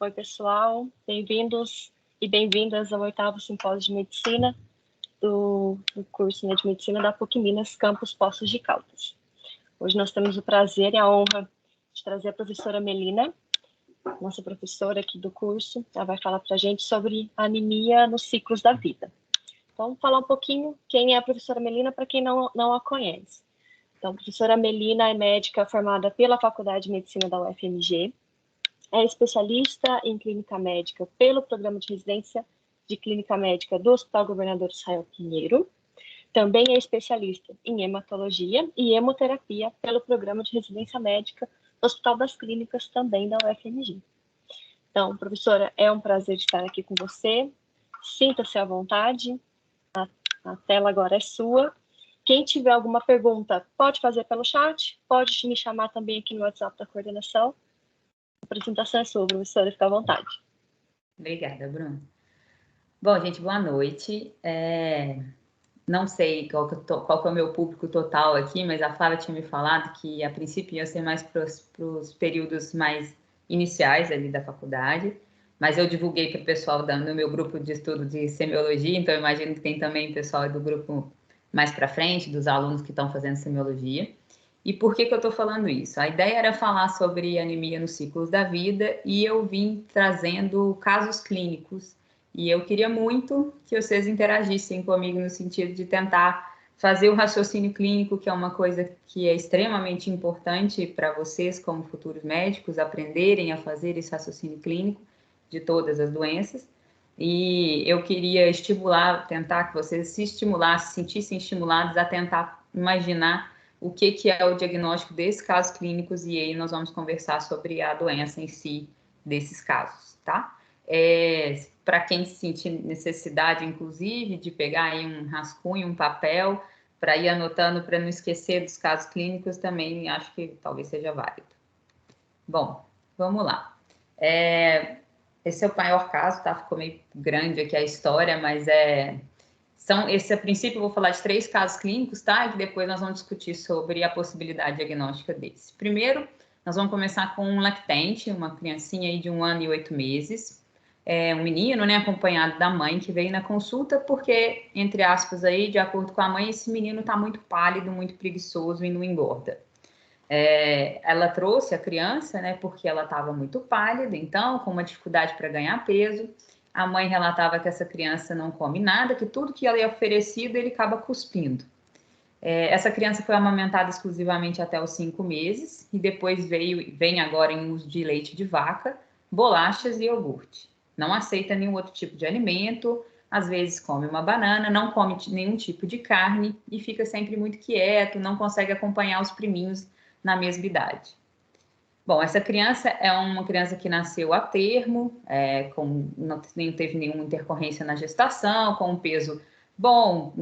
Oi, pessoal. Bem-vindos e bem-vindas ao 8º Simpósio de Medicina do curso de Medicina da PUC Minas, Campus Poços de Caldas. Hoje nós temos o prazer e a honra de trazer a professora Melina, nossa professora aqui do curso. Ela vai falar para a gente sobre anemia nos ciclos da vida. Então, vamos falar um pouquinho quem é a professora Melina para quem não a conhece. Então, a professora Melina é médica formada pela Faculdade de Medicina da UFMG, é especialista em clínica médica pelo Programa de Residência de Clínica Médica do Hospital Governador Israel Pinheiro. Também é especialista em hematologia e hemoterapia pelo Programa de Residência Médica do Hospital das Clínicas, também da UFMG. Então, professora, é um prazer estar aqui com você. Sinta-se à vontade. A tela agora é sua. Quem tiver alguma pergunta, pode fazer pelo chat, pode me chamar também aqui no WhatsApp da coordenação. A apresentação é sua, professora, fica à vontade. Obrigada, Bruno. Bom, gente, boa noite. Não sei qual que é o meu público total aqui, mas a Flávia tinha me falado que, a princípio, ia ser mais para os períodos mais iniciais ali da faculdade, mas eu divulguei para o pessoal no meu grupo de estudo de semiologia, então eu imagino que tem também pessoal do grupo mais para frente, dos alunos que estão fazendo semiologia. E por que eu estou falando isso? A ideia era falar sobre anemia nos ciclos da vida e eu vim trazendo casos clínicos. E eu queria muito que vocês interagissem comigo no sentido de tentar fazer o raciocínio clínico, que é uma coisa que é extremamente importante para vocês, como futuros médicos, aprenderem a fazer esse raciocínio clínico de todas as doenças. E eu queria estimular, tentar que vocês se estimulassem, sentissem estimulados a tentar imaginar o que é o diagnóstico desses casos clínicos, e aí nós vamos conversar sobre a doença em si desses casos, tá? Para quem sentir necessidade, inclusive, de pegar aí um rascunho, um papel, para ir anotando, para não esquecer dos casos clínicos, também acho que talvez seja válido. Bom, vamos lá. Esse é o maior caso, tá? Ficou meio grande aqui a história, mas a princípio eu vou falar de 3 casos clínicos, tá? E depois nós vamos discutir sobre a possibilidade diagnóstica desse. Primeiro, nós vamos começar com um lactente, uma criancinha aí de 1 ano e 8 meses, um menino, né, acompanhado da mãe, que veio na consulta porque, entre aspas aí, de acordo com a mãe, esse menino tá muito pálido, muito preguiçoso e não engorda. Ela trouxe a criança, né, porque ela estava muito pálida, então, com uma dificuldade para ganhar peso. A mãe relatava que essa criança não come nada, que tudo que ela é oferecido, ele acaba cuspindo. Essa criança foi amamentada exclusivamente até os 5 meses, e depois vem agora em uso de leite de vaca, bolachas e iogurte. Não aceita nenhum outro tipo de alimento, às vezes come uma banana, não come nenhum tipo de carne, e fica sempre muito quieto, não consegue acompanhar os priminhos na mesma idade. Bom, essa criança é uma criança que nasceu a termo, não teve nenhuma intercorrência na gestação, com um peso bom,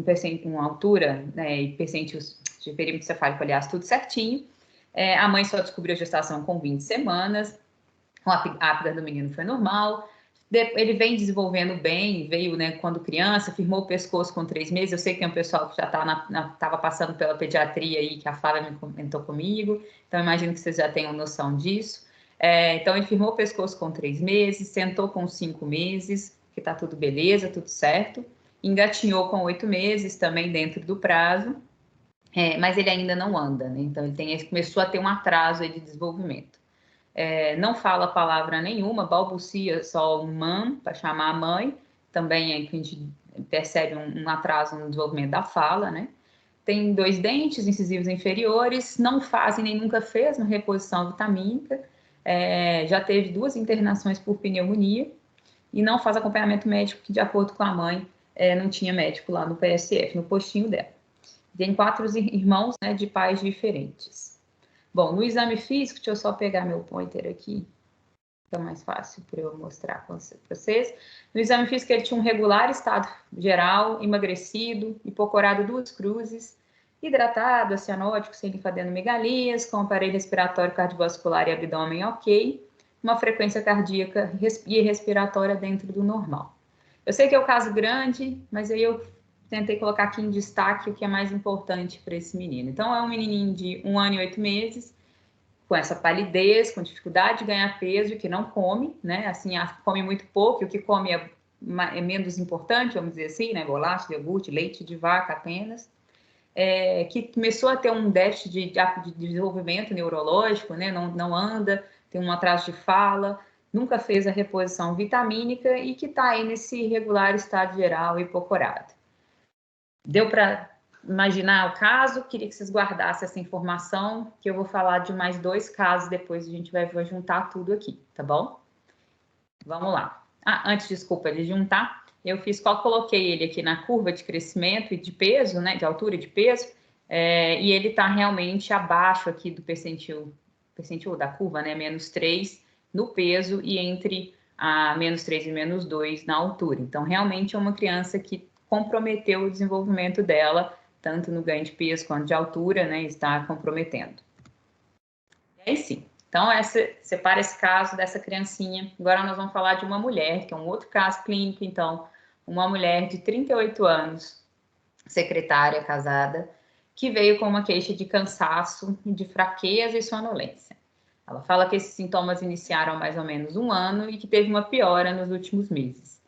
uma altura, né, e percentil de perímetro cefálico, aliás, tudo certinho. A mãe só descobriu a gestação com 20 semanas, a apgar do menino foi normal. Ele vem desenvolvendo bem, veio, né, quando criança, firmou o pescoço com 3 meses. Eu sei que tem um pessoal que já estava passando pela pediatria aí, que a Flávia me comentou comigo, então imagino que vocês já tenham noção disso. Então ele firmou o pescoço com 3 meses, sentou com 5 meses, que tá tudo beleza, tudo certo. Engatinhou com 8 meses, também dentro do prazo, mas ele ainda não anda, né? Então ele começou a ter um atraso aí de desenvolvimento. Não fala palavra nenhuma, balbucia só um mam para chamar a mãe, também é que a gente percebe um atraso no desenvolvimento da fala, né? Tem 2 dentes incisivos inferiores, não fazem nem nunca fez uma reposição vitamínica, já teve 2 internações por pneumonia e não faz acompanhamento médico, que de acordo com a mãe, não tinha médico lá no PSF, no postinho dela. Tem 4 irmãos, né, de pais diferentes. Bom, no exame físico, deixa eu só pegar meu pointer aqui, fica mais fácil para eu mostrar para vocês. No exame físico, ele tinha um regular estado geral, emagrecido, hipocorado 2 cruzes, hidratado, cianótico, sem linfadenomegalias, com aparelho respiratório, cardiovascular e abdômen ok, uma frequência cardíaca e respiratória dentro do normal. Eu sei que é um caso grande, mas aí eu tentei colocar aqui em destaque o que é mais importante para esse menino. Então, é um menininho de 1 ano e 8 meses, com essa palidez, com dificuldade de ganhar peso, que não come, né? Assim, come muito pouco, e o que come é menos importante, vamos dizer assim, né? Bolacha, iogurte, leite de vaca apenas. Que começou a ter um déficit de desenvolvimento neurológico, né? Não anda, tem um atraso de fala, nunca fez a reposição vitamínica e que está aí nesse irregular estado geral hipocorado. Deu para imaginar o caso? Queria que vocês guardassem essa informação, que eu vou falar de mais 2 casos, depois a gente vai juntar tudo aqui, tá bom? Vamos lá. Antes, desculpa, de juntar, eu coloquei ele aqui na curva de crescimento e de peso, né, de altura e de peso, e ele está realmente abaixo aqui do percentil da curva, né, -3 no peso e entre a -3 e -2 na altura. Então, realmente é uma criança que comprometeu o desenvolvimento dela, tanto no ganho de peso quanto de altura, né, está comprometendo. E aí sim. Então, separa esse caso dessa criancinha. Agora nós vamos falar de uma mulher, que é um outro caso clínico. Então, uma mulher de 38 anos, secretária, casada, que veio com uma queixa de cansaço, de fraqueza e sonolência. Ela fala que esses sintomas iniciaram há mais ou menos 1 ano e que teve uma piora nos últimos meses.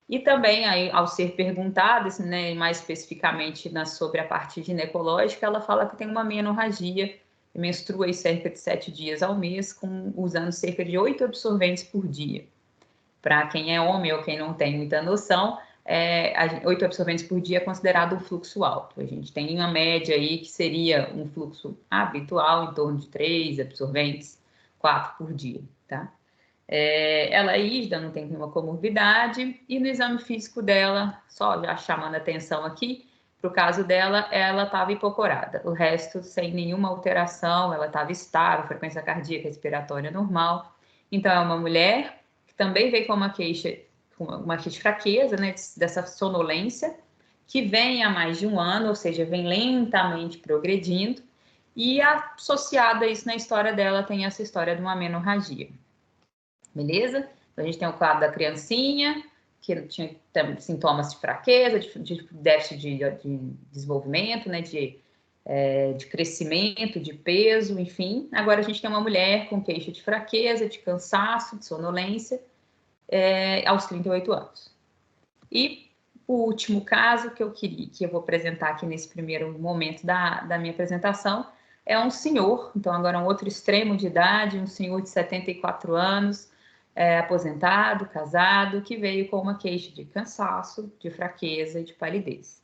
E também, aí, ao ser perguntada, né, mais especificamente sobre a parte ginecológica, ela fala que tem uma menorragia, menstrua aí cerca de 7 dias ao mês, usando cerca de 8 absorventes por dia. Para quem é homem ou quem não tem muita noção, 8 absorventes por dia é considerado um fluxo alto. A gente tem uma média aí que seria um fluxo habitual, em torno de 3 absorventes, 4 por dia, tá? Ela é ígida, não tem nenhuma comorbidade, e no exame físico dela, só já chamando a atenção aqui, para o caso dela, ela estava hipocorada, o resto sem nenhuma alteração, ela estava estável, frequência cardíaca respiratória normal. Então, é uma mulher que também veio com uma queixa de fraqueza, né, dessa sonolência, que vem há mais de 1 ano, ou seja, vem lentamente progredindo, e associada a isso na história dela, tem essa história de uma menorragia. Beleza? Então, a gente tem o quadro da criancinha, que tinha sintomas de fraqueza, de déficit de desenvolvimento, né, de crescimento, de peso, enfim. Agora a gente tem uma mulher com queixa de fraqueza, de cansaço, de sonolência, aos 38 anos. E o último caso que eu vou apresentar aqui nesse primeiro momento da minha apresentação é um senhor, então agora um outro extremo de idade, um senhor de 74 anos, aposentado, casado, que veio com uma queixa de cansaço, de fraqueza e de palidez.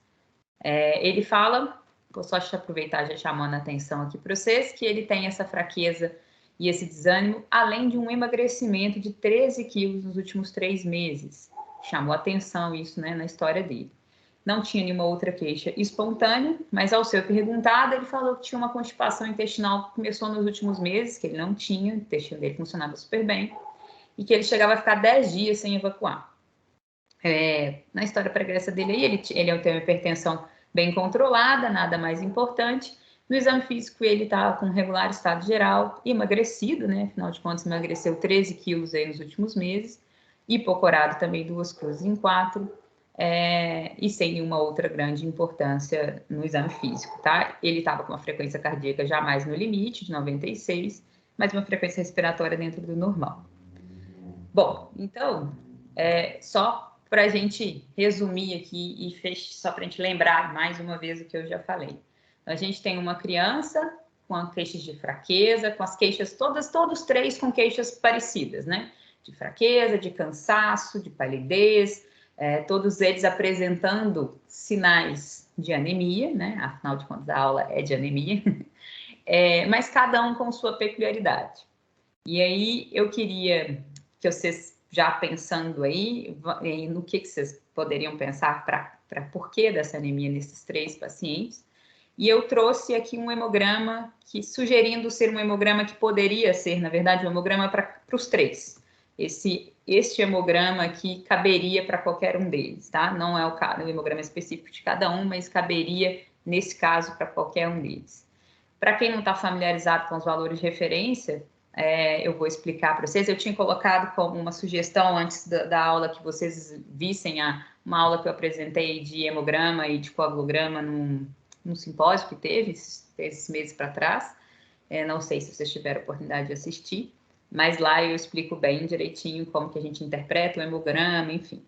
Ele fala, vou só aproveitar já chamando a atenção aqui para vocês, que ele tem essa fraqueza e esse desânimo, além de um emagrecimento de 13 quilos nos últimos 3 meses. Chamou atenção isso, né, na história dele. Não tinha nenhuma outra queixa espontânea, mas ao ser perguntado, ele falou que tinha uma constipação intestinal que começou nos últimos meses, que ele não tinha, o intestino dele funcionava super bem, e que ele chegava a ficar 10 dias sem evacuar. Na história pregressa dele aí, ele tem uma hipertensão bem controlada, nada mais importante. No exame físico, ele estava com um regular estado geral, emagrecido, né? Afinal de contas, emagreceu 13 quilos aí nos últimos meses, hipocorado também 2 cruzes em 4, e sem nenhuma outra grande importância no exame físico, tá? Ele estava com uma frequência cardíaca já mais no limite, de 96, mas uma frequência respiratória dentro do normal. Bom, então, só para a gente resumir aqui e só para a gente lembrar mais uma vez o que eu já falei. A gente tem uma criança com queixas de fraqueza, com as queixas todos 3 com queixas parecidas, né? De fraqueza, de cansaço, de palidez, todos eles apresentando sinais de anemia, né? Afinal de contas, a aula é de anemia, mas cada um com sua peculiaridade. E aí eu queria que vocês, já pensando aí, no que vocês poderiam pensar para porquê dessa anemia nesses 3 pacientes. E eu trouxe aqui um hemograma, sugerindo ser um hemograma que poderia ser, na verdade, um hemograma para os 3. Este hemograma aqui caberia para qualquer um deles, tá? Não é o hemograma específico de cada um, mas caberia, nesse caso, para qualquer um deles. Para quem não está familiarizado com os valores de referência, eu vou explicar para vocês. Eu tinha colocado como uma sugestão antes da aula que vocês vissem uma aula que eu apresentei de hemograma e de coagulograma num simpósio que teve esses meses para trás. Não sei se vocês tiveram a oportunidade de assistir, mas lá eu explico bem direitinho como que a gente interpreta o hemograma, enfim.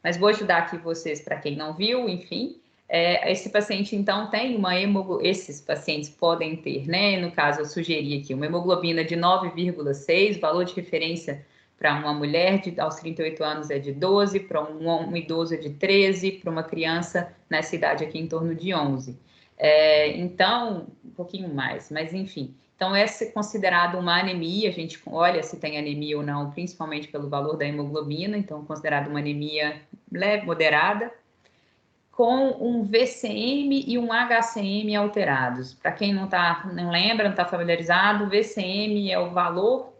Mas vou ajudar aqui vocês, para quem não viu, enfim. Esse paciente, então, tem esses pacientes podem ter, né? No caso, eu sugeri aqui uma hemoglobina de 9,6, valor de referência para uma mulher aos 38 anos é de 12, para um idoso é de 13, para uma criança nessa idade aqui em torno de 11. Então, um pouquinho mais, mas enfim. Então, essa é considerada uma anemia, a gente olha se tem anemia ou não, principalmente pelo valor da hemoglobina, então, considerada uma anemia leve, moderada, com um VCM e um HCM alterados. Para quem não lembra, não está familiarizado, o VCM é o valor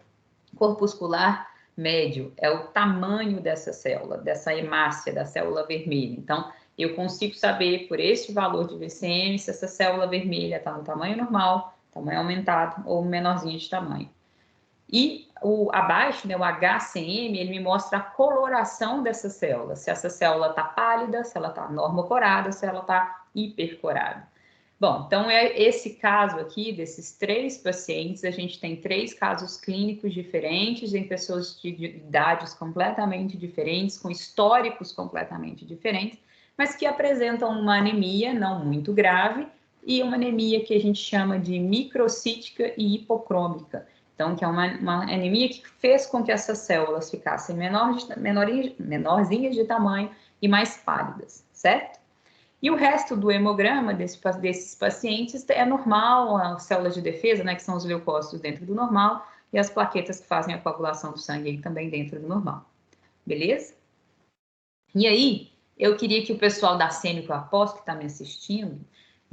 corpuscular médio, é o tamanho dessa célula, dessa hemácia, da célula vermelha. Então, eu consigo saber por este valor de VCM se essa célula vermelha está no tamanho normal, tamanho aumentado ou menorzinho de tamanho. E abaixo, né, o HCM, ele me mostra a coloração dessa célula. Se essa célula está pálida, se ela está normocorada, se ela está hipercorada. Bom, então esse caso aqui, desses 3 pacientes, a gente tem 3 casos clínicos diferentes, em pessoas de idades completamente diferentes, com históricos completamente diferentes, mas que apresentam uma anemia não muito grave e uma anemia que a gente chama de microcítica e hipocrômica. Então, que é uma anemia que fez com que essas células ficassem menorzinhas de tamanho e mais pálidas, certo? E o resto do hemograma desses pacientes é normal, as células de defesa, né, que são os leucócitos dentro do normal, e as plaquetas que fazem a coagulação do sangue também dentro do normal. Beleza? E aí, eu queria que o pessoal da SEMI, que eu aposto que está me assistindo,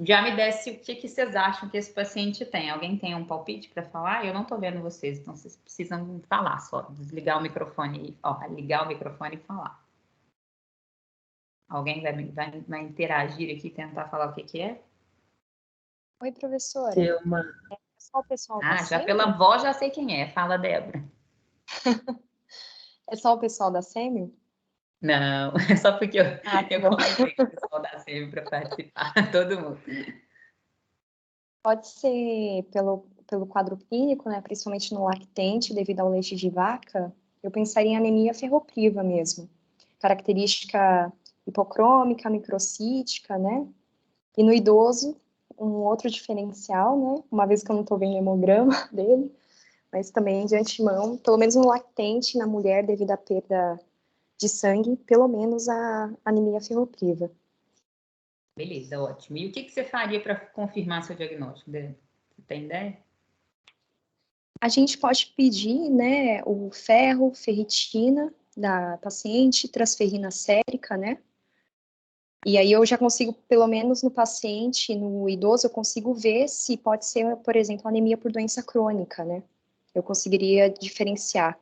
já me desse o que vocês acham que esse paciente tem. Alguém tem um palpite para falar? Eu não estou vendo vocês, então vocês precisam falar só. Desligar o microfone, ligar o microfone e falar. Alguém vai interagir aqui e tentar falar o que é? Oi, professora. Selma. É só o pessoal da já SEMI? pela voz já sei quem é. Fala, Débora. É só o pessoal da SEMI? Não, é só porque eu Bom. convidei o pessoal da SEMI para participar, todo mundo. Pode ser pelo quadro clínico, né, principalmente no lactente, devido ao leite de vaca, eu pensaria em anemia ferropriva mesmo. Característica hipocrômica, microcítica, né? E no idoso, um outro diferencial, né? Uma vez que eu não estou vendo o hemograma dele, mas também de antemão, pelo menos no lactente, na mulher, devido à perda de sangue, pelo menos a anemia ferropriva. Beleza, ótimo. E o que você faria para confirmar seu diagnóstico, Débora? Você tem ideia? A gente pode pedir, né, o ferro, ferritina da paciente, transferrina sérica, né? E aí eu já consigo, pelo menos no paciente, no idoso, eu consigo ver se pode ser, por exemplo, anemia por doença crônica, né? Eu conseguiria diferenciar.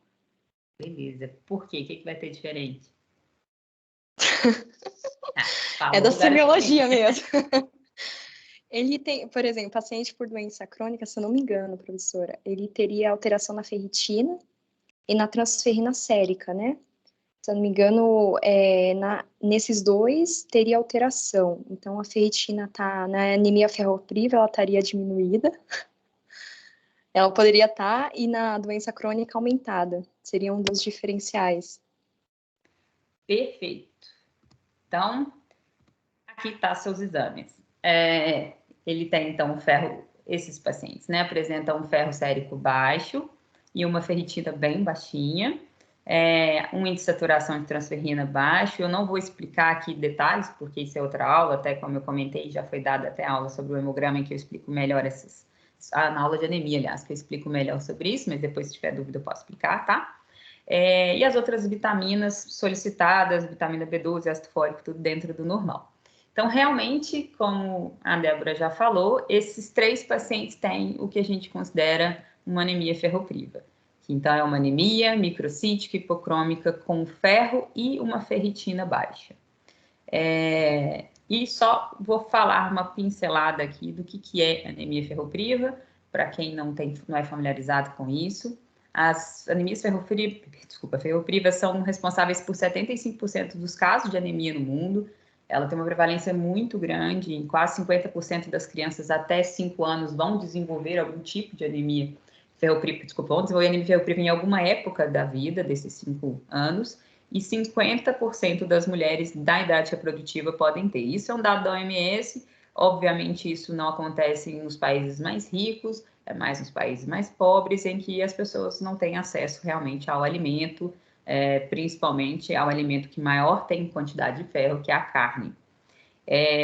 Beleza. Por quê? O que vai ter diferente? É da semiologia mesmo. Ele tem, por exemplo, paciente por doença crônica, se eu não me engano, professora, ele teria alteração na ferritina e na transferrina sérica, né? Se eu não me engano, nesses dois teria alteração. Então, a ferritina tá na anemia ferropriva, ela estaria diminuída. Ela poderia estar, e na doença crônica aumentada. Seria um dos diferenciais. Perfeito. Então, aqui tá seus exames. Ele tem, então, um ferro, esses pacientes, né, apresentam um ferro sérico baixo e uma ferritina bem baixinha, um índice de saturação de transferrina baixo. Eu não vou explicar aqui detalhes, porque isso é outra aula, até como eu comentei, já foi dada até aula sobre o hemograma, em que eu explico melhor na aula de anemia, aliás, que eu explico melhor sobre isso, mas depois, se tiver dúvida, eu posso explicar, tá? E as outras vitaminas solicitadas, vitamina B12, ácido fólico, tudo dentro do normal. Então, realmente, como a Débora já falou, esses 3 pacientes têm o que a gente considera uma anemia ferropriva. Então, é uma anemia microcítica, hipocrômica, com ferro e uma ferritina baixa. E só vou falar uma pincelada aqui do que é anemia ferropriva, para quem não é familiarizado com isso. As anemias ferroprivas são responsáveis por 75% dos casos de anemia no mundo. ela tem uma prevalência muito grande, em quase 50% das crianças até 5 anos vão desenvolver algum tipo de anemia ferropriva, vão desenvolver anemia ferropriva em alguma época da vida, desses 5 anos, e 50% das mulheres da idade reprodutiva podem ter. Isso é um dado da OMS, obviamente isso não acontece nos países mais ricos, é mais nos países mais pobres, em que as pessoas não têm acesso realmente ao alimento, principalmente ao alimento que maior tem quantidade de ferro, que é a carne.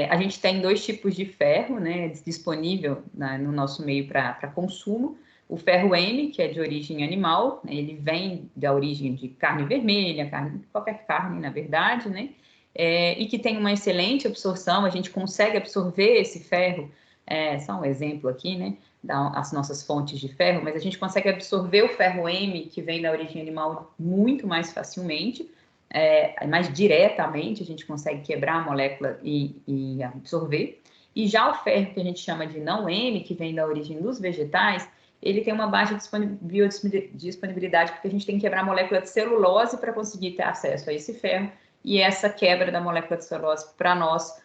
A gente tem 2 tipos de ferro, né, disponível no nosso meio para consumo. O ferro M, que é de origem animal, né, ele vem da origem de carne vermelha, qualquer carne, na verdade, né, e que tem uma excelente absorção, a gente consegue absorver esse ferro, só um exemplo aqui, né, das nossas fontes de ferro, mas a gente consegue absorver o ferro M, que vem da origem animal, muito mais facilmente, mais diretamente, a gente consegue quebrar a molécula e absorver. E já o ferro, que a gente chama de não M, que vem da origem dos vegetais, ele tem uma baixa biodisponibilidade, porque a gente tem que quebrar a molécula de celulose para conseguir ter acesso a esse ferro, e essa quebra da molécula de celulose para nós,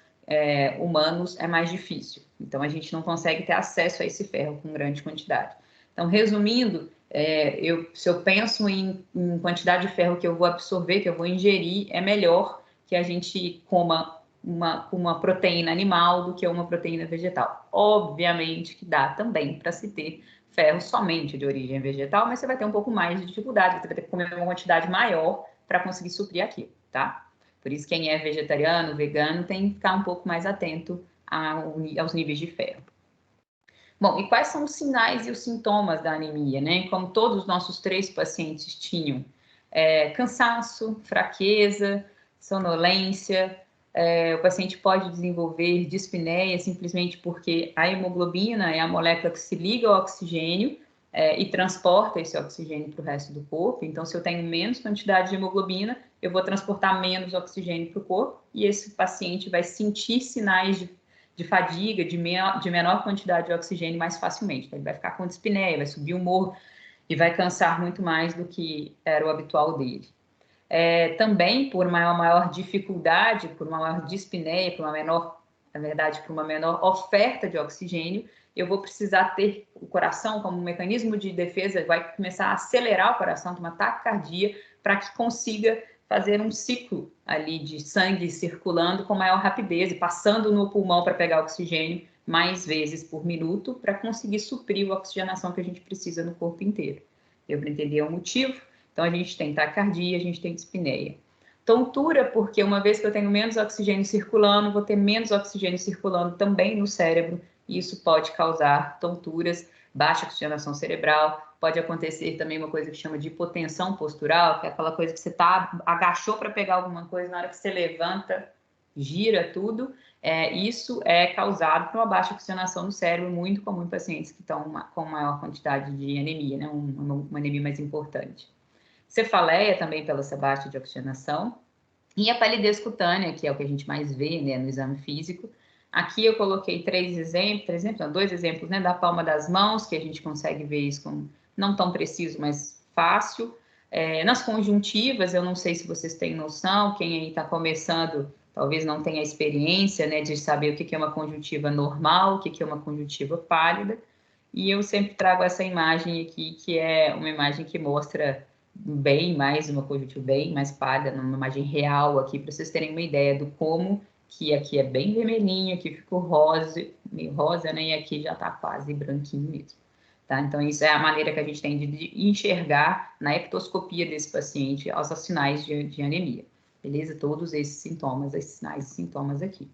humanos, é mais difícil. Então, a gente não consegue ter acesso a esse ferro com grande quantidade. Então, resumindo, se eu penso em quantidade de ferro que eu vou absorver, que eu vou ingerir, é melhor que a gente coma uma proteína animal do que uma proteína vegetal. Obviamente que dá também para se ter ferro somente de origem vegetal, mas você vai ter um pouco mais de dificuldade, você vai ter que comer uma quantidade maior para conseguir suprir aquilo, tá? Por isso, quem é vegetariano, vegano, tem que ficar um pouco mais atento aos níveis de ferro. Bom, e quais são os sinais e os sintomas da anemia, né? Como todos os nossos 3 pacientes tinham, cansaço, fraqueza, sonolência, o paciente pode desenvolver dispneia simplesmente porque a hemoglobina é a molécula que se liga ao oxigênio e transporta esse oxigênio para o resto do corpo. Então, se eu tenho menos quantidade de hemoglobina, eu vou transportar menos oxigênio para o corpo e esse paciente vai sentir sinais de fadiga, de menor quantidade de oxigênio mais facilmente. Então, ele vai ficar com dispneia, vai subir o morro e vai cansar muito mais do que era o habitual dele. Também por uma maior dificuldade, por uma maior dispneia, por uma menor, na verdade, por uma menor oferta de oxigênio, eu vou precisar ter o coração como um mecanismo de defesa, vai começar a acelerar o coração, ter uma taquicardia, para que consiga fazer um ciclo ali de sangue circulando com maior rapidez e passando no pulmão para pegar oxigênio mais vezes por minuto, para conseguir suprir a oxigenação que a gente precisa no corpo inteiro. Deu para entender o motivo? Então, a gente tem taquicardia, a gente tem dispneia. Tontura, porque uma vez que eu tenho menos oxigênio circulando, vou ter menos oxigênio circulando também no cérebro, e isso pode causar tonturas, baixa oxigenação cerebral, pode acontecer também uma coisa que chama de hipotensão postural, que é aquela coisa que você agachou para pegar alguma coisa, na hora que você levanta, gira tudo, isso é causado por uma baixa oxigenação no cérebro, muito comum em pacientes que estão com maior quantidade de anemia, né? uma anemia mais importante. Cefaleia também pela essa baixa de oxigenação, e a palidez cutânea, que é o que a gente mais vê, né, no exame físico. Aqui eu coloquei 2 exemplos, né, da palma das mãos, que a gente consegue ver isso com não tão preciso, mas fácil. Nas conjuntivas, eu não sei se vocês têm noção, quem aí está começando talvez não tenha experiência, né, de saber o que é uma conjuntiva normal, o que é uma conjuntiva pálida, e eu sempre trago essa imagem aqui, que é uma imagem que mostra bem mais uma conjuntiva bem mais pálida, numa imagem real aqui, para vocês terem uma ideia do como que aqui é bem vermelhinho, aqui ficou rosa, meio rosa, né, e aqui já está quase branquinho mesmo. Tá? Então, isso é a maneira que a gente tem de enxergar na ectoscopia desse paciente os sinais de anemia. Beleza? Todos esses sintomas, esses sinais e sintomas aqui.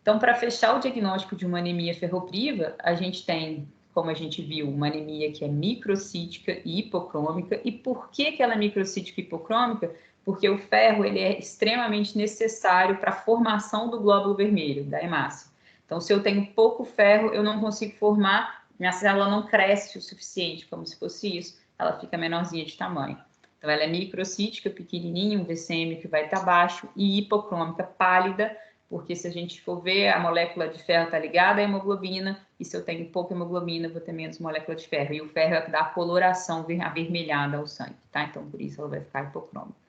Então, para fechar o diagnóstico de uma anemia ferropriva, a gente tem, como a gente viu, uma anemia que é microcítica e hipocrômica. E por que ela é microcítica e hipocrômica? Porque o ferro ele é extremamente necessário para a formação do glóbulo vermelho, da hemácia. Então, se eu tenho pouco ferro, eu não consigo formar, minha célula não cresce o suficiente, como se fosse isso, ela fica menorzinha de tamanho. Então, ela é microcítica, pequenininha, um VCM que vai estar baixo, e hipocrômica, pálida, porque se a gente for ver, a molécula de ferro está ligada à hemoglobina, e se eu tenho pouca hemoglobina, vou ter menos molécula de ferro, e o ferro é que dá a coloração avermelhada ao sangue, tá? Então, por isso ela vai ficar hipocrômica.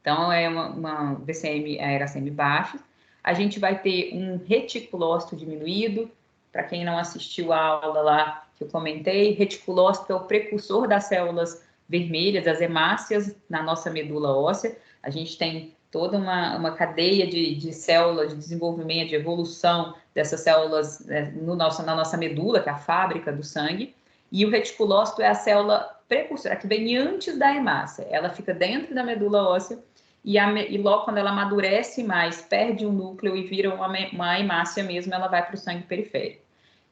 Então, é uma VCM, a RACM baixa. a gente vai ter um reticulócito diminuído. Para quem não assistiu a aula lá que eu comentei, reticulócito é o precursor das células vermelhas, das hemácias na nossa medula óssea. A gente tem toda uma cadeia de células de desenvolvimento, de evolução dessas células na nossa medula, que é a fábrica do sangue. E o reticulócito é a célula precursora, que vem antes da hemácia. Ela fica dentro da medula óssea e logo quando ela amadurece mais, perde o núcleo e vira uma hemácia mesmo, ela vai para o sangue periférico.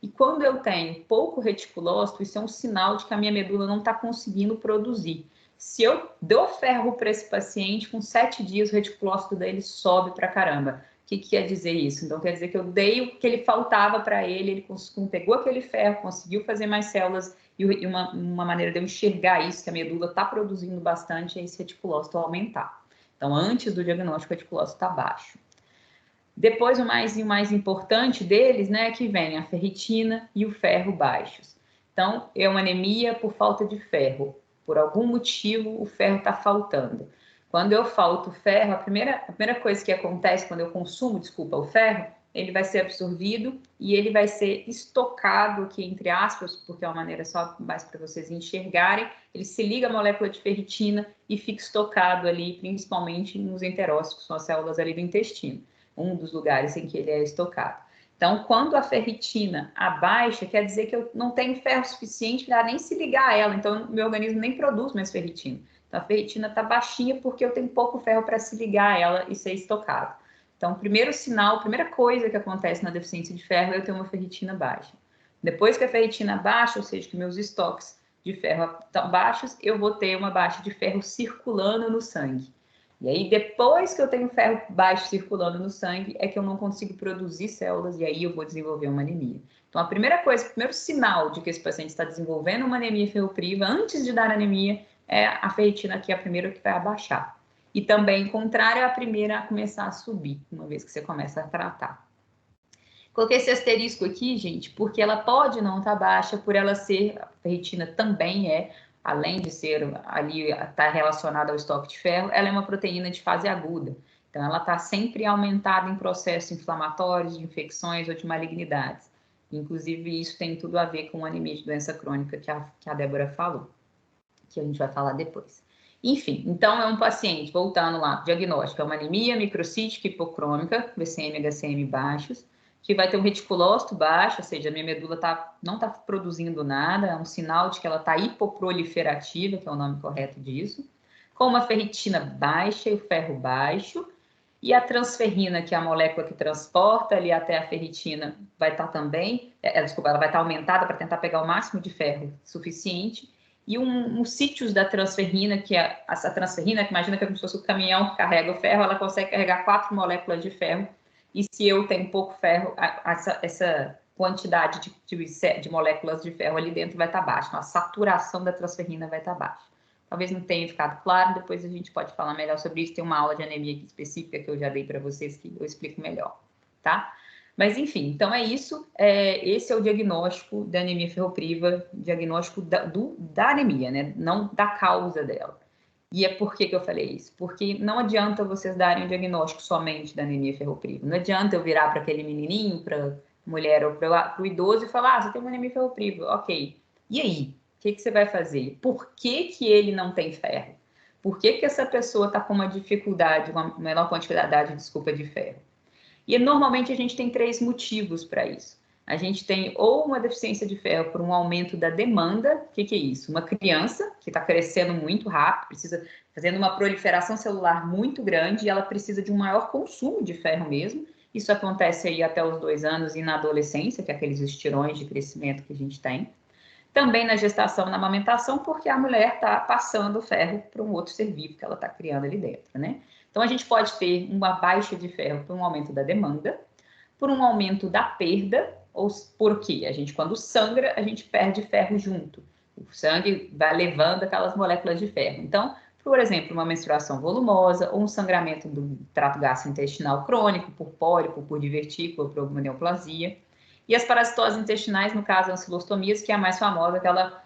E quando eu tenho pouco reticulócito, isso é um sinal de que a minha medula não está conseguindo produzir. Se eu dou ferro para esse paciente, com 7 dias o reticulócito dele sobe para caramba. O que quer dizer isso? Então, quer dizer que eu dei o que ele faltava para ele pegou aquele ferro, conseguiu fazer mais células, e uma maneira de eu enxergar isso, que a medula está produzindo bastante, é esse reticulócito aumentar. Então, antes do diagnóstico, o reticulócito está baixo. Depois, o mais importante deles, né, que vem a ferritina e o ferro baixos. Então, é uma anemia por falta de ferro. Por algum motivo, o ferro está faltando. Quando eu falto ferro, a primeira coisa que acontece quando eu consumo, o ferro, ele vai ser absorvido e ele vai ser estocado aqui, entre aspas, porque é uma maneira só mais para vocês enxergarem, ele se liga à molécula de ferritina e fica estocado ali, principalmente nos enterócitos, que são as células ali do intestino, um dos lugares em que ele é estocado. Então, quando a ferritina abaixa, quer dizer que eu não tenho ferro suficiente para nem se ligar a ela, então meu organismo nem produz mais ferritina. Então, a ferritina está baixinha porque eu tenho pouco ferro para se ligar a ela e ser estocado. Então, o primeiro sinal, a primeira coisa que acontece na deficiência de ferro é eu ter uma ferritina baixa. Depois que a ferritina baixa, ou seja, que meus estoques de ferro estão baixos, eu vou ter uma baixa de ferro circulando no sangue. E aí, depois que eu tenho ferro baixo circulando no sangue, é que eu não consigo produzir células e aí eu vou desenvolver uma anemia. Então, a primeira coisa, o primeiro sinal de que esse paciente está desenvolvendo uma anemia ferropriva, antes de dar anemia, é a ferritina, que é a primeira que vai abaixar. E também, contrário, é a primeira a começar a subir, uma vez que você começa a tratar. Coloquei esse asterisco aqui, gente, porque ela pode não estar baixa, por ela ser, a ferritina também é, além de ser ali, estar relacionada ao estoque de ferro, ela é uma proteína de fase aguda. Então, ela está sempre aumentada em processos inflamatórios, de infecções ou de malignidades. Inclusive, isso tem tudo a ver com a anemia de doença crônica que a Débora falou, que a gente vai falar depois. Enfim, então é um paciente, voltando lá, diagnóstico, é uma anemia microcítica hipocrômica, VCM e HCM baixos, que vai ter um reticulócito baixo, ou seja, a minha medula não está produzindo nada, é um sinal de que ela está hipoproliferativa, que é o nome correto disso, com uma ferritina baixa e o ferro baixo, e a transferrina, que é a molécula que transporta ali até a ferritina, vai estar também, ela vai estar aumentada para tentar pegar o máximo de ferro suficiente, e um sítios da transferrina, que é essa transferrina, que imagina que é como se fosse o caminhão que carrega o ferro, ela consegue carregar 4 moléculas de ferro, e se eu tenho pouco ferro, essa quantidade de moléculas de ferro ali dentro vai estar baixa, então a saturação da transferrina vai estar baixa. Talvez não tenha ficado claro, depois a gente pode falar melhor sobre isso, tem uma aula de anemia aqui específica que eu já dei para vocês, que eu explico melhor, tá? Mas, enfim, então é isso. Esse é o diagnóstico da anemia ferropriva, diagnóstico da anemia, né? Não da causa dela. E é por que eu falei isso? Porque não adianta vocês darem o diagnóstico somente da anemia ferropriva. Não adianta eu virar para aquele menininho, para mulher ou para o idoso e falar, você tem uma anemia ferropriva, ok. E aí? O que você vai fazer? Por que ele não tem ferro? Por que essa pessoa está com uma dificuldade, uma menor quantidade, de ferro? E normalmente a gente tem 3 motivos para isso. A gente tem ou uma deficiência de ferro por um aumento da demanda, o que é isso? Uma criança que está crescendo muito rápido, precisa fazendo uma proliferação celular muito grande e ela precisa de um maior consumo de ferro mesmo. Isso acontece aí até os 2 anos e na adolescência, que é aqueles estirões de crescimento que a gente tem. Também na gestação, na amamentação, porque a mulher está passando o ferro para um outro ser vivo que ela está criando ali dentro, né? Então, a gente pode ter uma baixa de ferro por um aumento da demanda, por um aumento da perda, ou por quê? A gente, quando sangra, a gente perde ferro junto. O sangue vai levando aquelas moléculas de ferro. Então, por exemplo, uma menstruação volumosa ou um sangramento do trato gastrointestinal crônico, por pólipo, por divertícula, por alguma neoplasia. E as parasitoses intestinais, no caso, ancilostomias, que é a mais famosa, que ela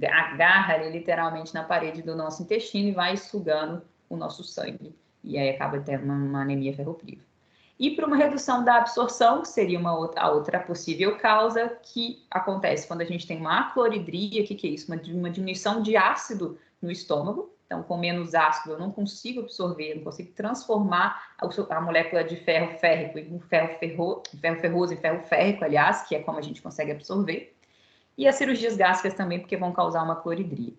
agarra ali, literalmente na parede do nosso intestino e vai sugando o nosso sangue. E aí acaba tendo uma anemia ferropriva. E para uma redução da absorção, que seria a outra possível causa, que acontece quando a gente tem uma acloridria. O que é isso? Uma diminuição de ácido no estômago. Então, com menos ácido, eu não consigo absorver, não consigo transformar a molécula de ferro férrico em ferro ferroso, em ferro férrico, aliás, que é como a gente consegue absorver. E as cirurgias gástricas também, porque vão causar uma cloridria.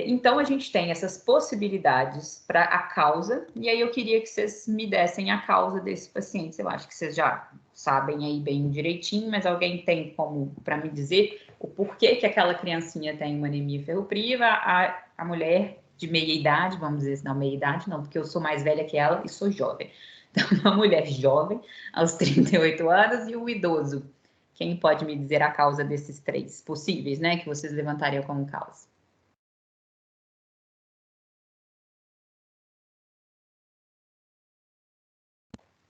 Então, a gente tem essas possibilidades para a causa, e aí eu queria que vocês me dessem a causa desse paciente. Eu acho que vocês já sabem aí bem direitinho, mas alguém tem como para me dizer o porquê que aquela criancinha tem uma anemia ferropriva, a mulher de meia idade, vamos dizer assim, não, meia idade não, porque eu sou mais velha que ela e sou jovem. Então, uma mulher jovem, aos 38 anos, e um idoso. Quem pode me dizer a causa desses três possíveis, né, que vocês levantariam como causa?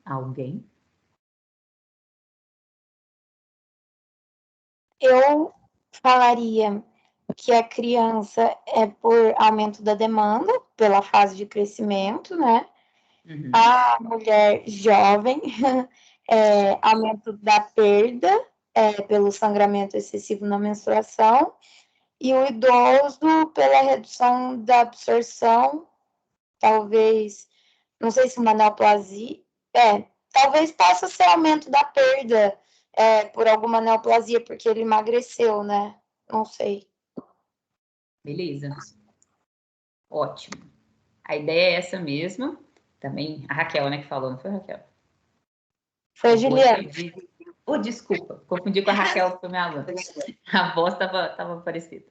Alguém? Eu falaria que a criança é por aumento da demanda, pela fase de crescimento, né? Uhum. A mulher jovem, aumento da perda, pelo sangramento excessivo na menstruação, e o idoso pela redução da absorção, talvez, não sei se uma neoplasia, talvez possa ser aumento da perda por alguma neoplasia, porque ele emagreceu, né? Não sei. Beleza. Ótimo. A ideia é essa mesmo. Também a Raquel, né, que falou, não foi a Raquel? Foi a Juliana. Desculpa, confundi com a Raquel, que foi minha aluna. A voz estava parecida.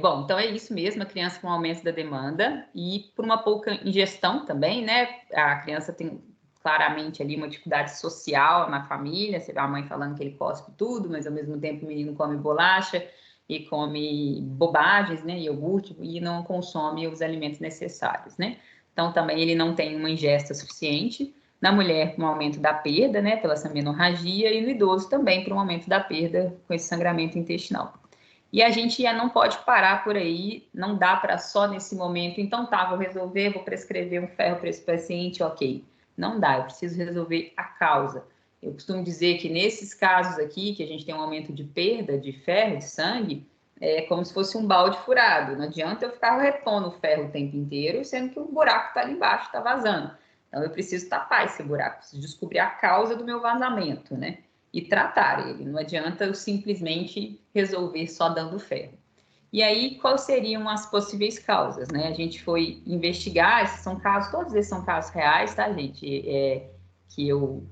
Bom, então é isso mesmo, a criança com aumento da demanda e por uma pouca ingestão também, né? A criança tem claramente ali uma dificuldade social na família, você vê a mãe falando que ele cospe tudo, mas ao mesmo tempo o menino come bolacha e come bobagens, né, iogurte, e não consome os alimentos necessários, né? Então também ele não tem uma ingesta suficiente. Na mulher, com um aumento da perda, né, pela essa menorragia, e no idoso também por um aumento da perda com esse sangramento intestinal. E a gente já não pode parar por aí, não dá para só nesse momento, então tá, vou resolver, vou prescrever um ferro para esse paciente, ok. Não dá, eu preciso resolver a causa. Eu costumo dizer que nesses casos aqui, que a gente tem um aumento de perda de ferro, de sangue, é como se fosse um balde furado. Não adianta eu ficar repondo o ferro o tempo inteiro, sendo que o buraco está ali embaixo, está vazando. Então eu preciso tapar esse buraco, preciso descobrir a causa do meu vazamento, né? E tratar ele. Não adianta eu simplesmente resolver só dando ferro. E aí, quais seriam as possíveis causas, né? A gente foi investigar, esses são casos, todos esses são casos reais, tá, gente? Que eu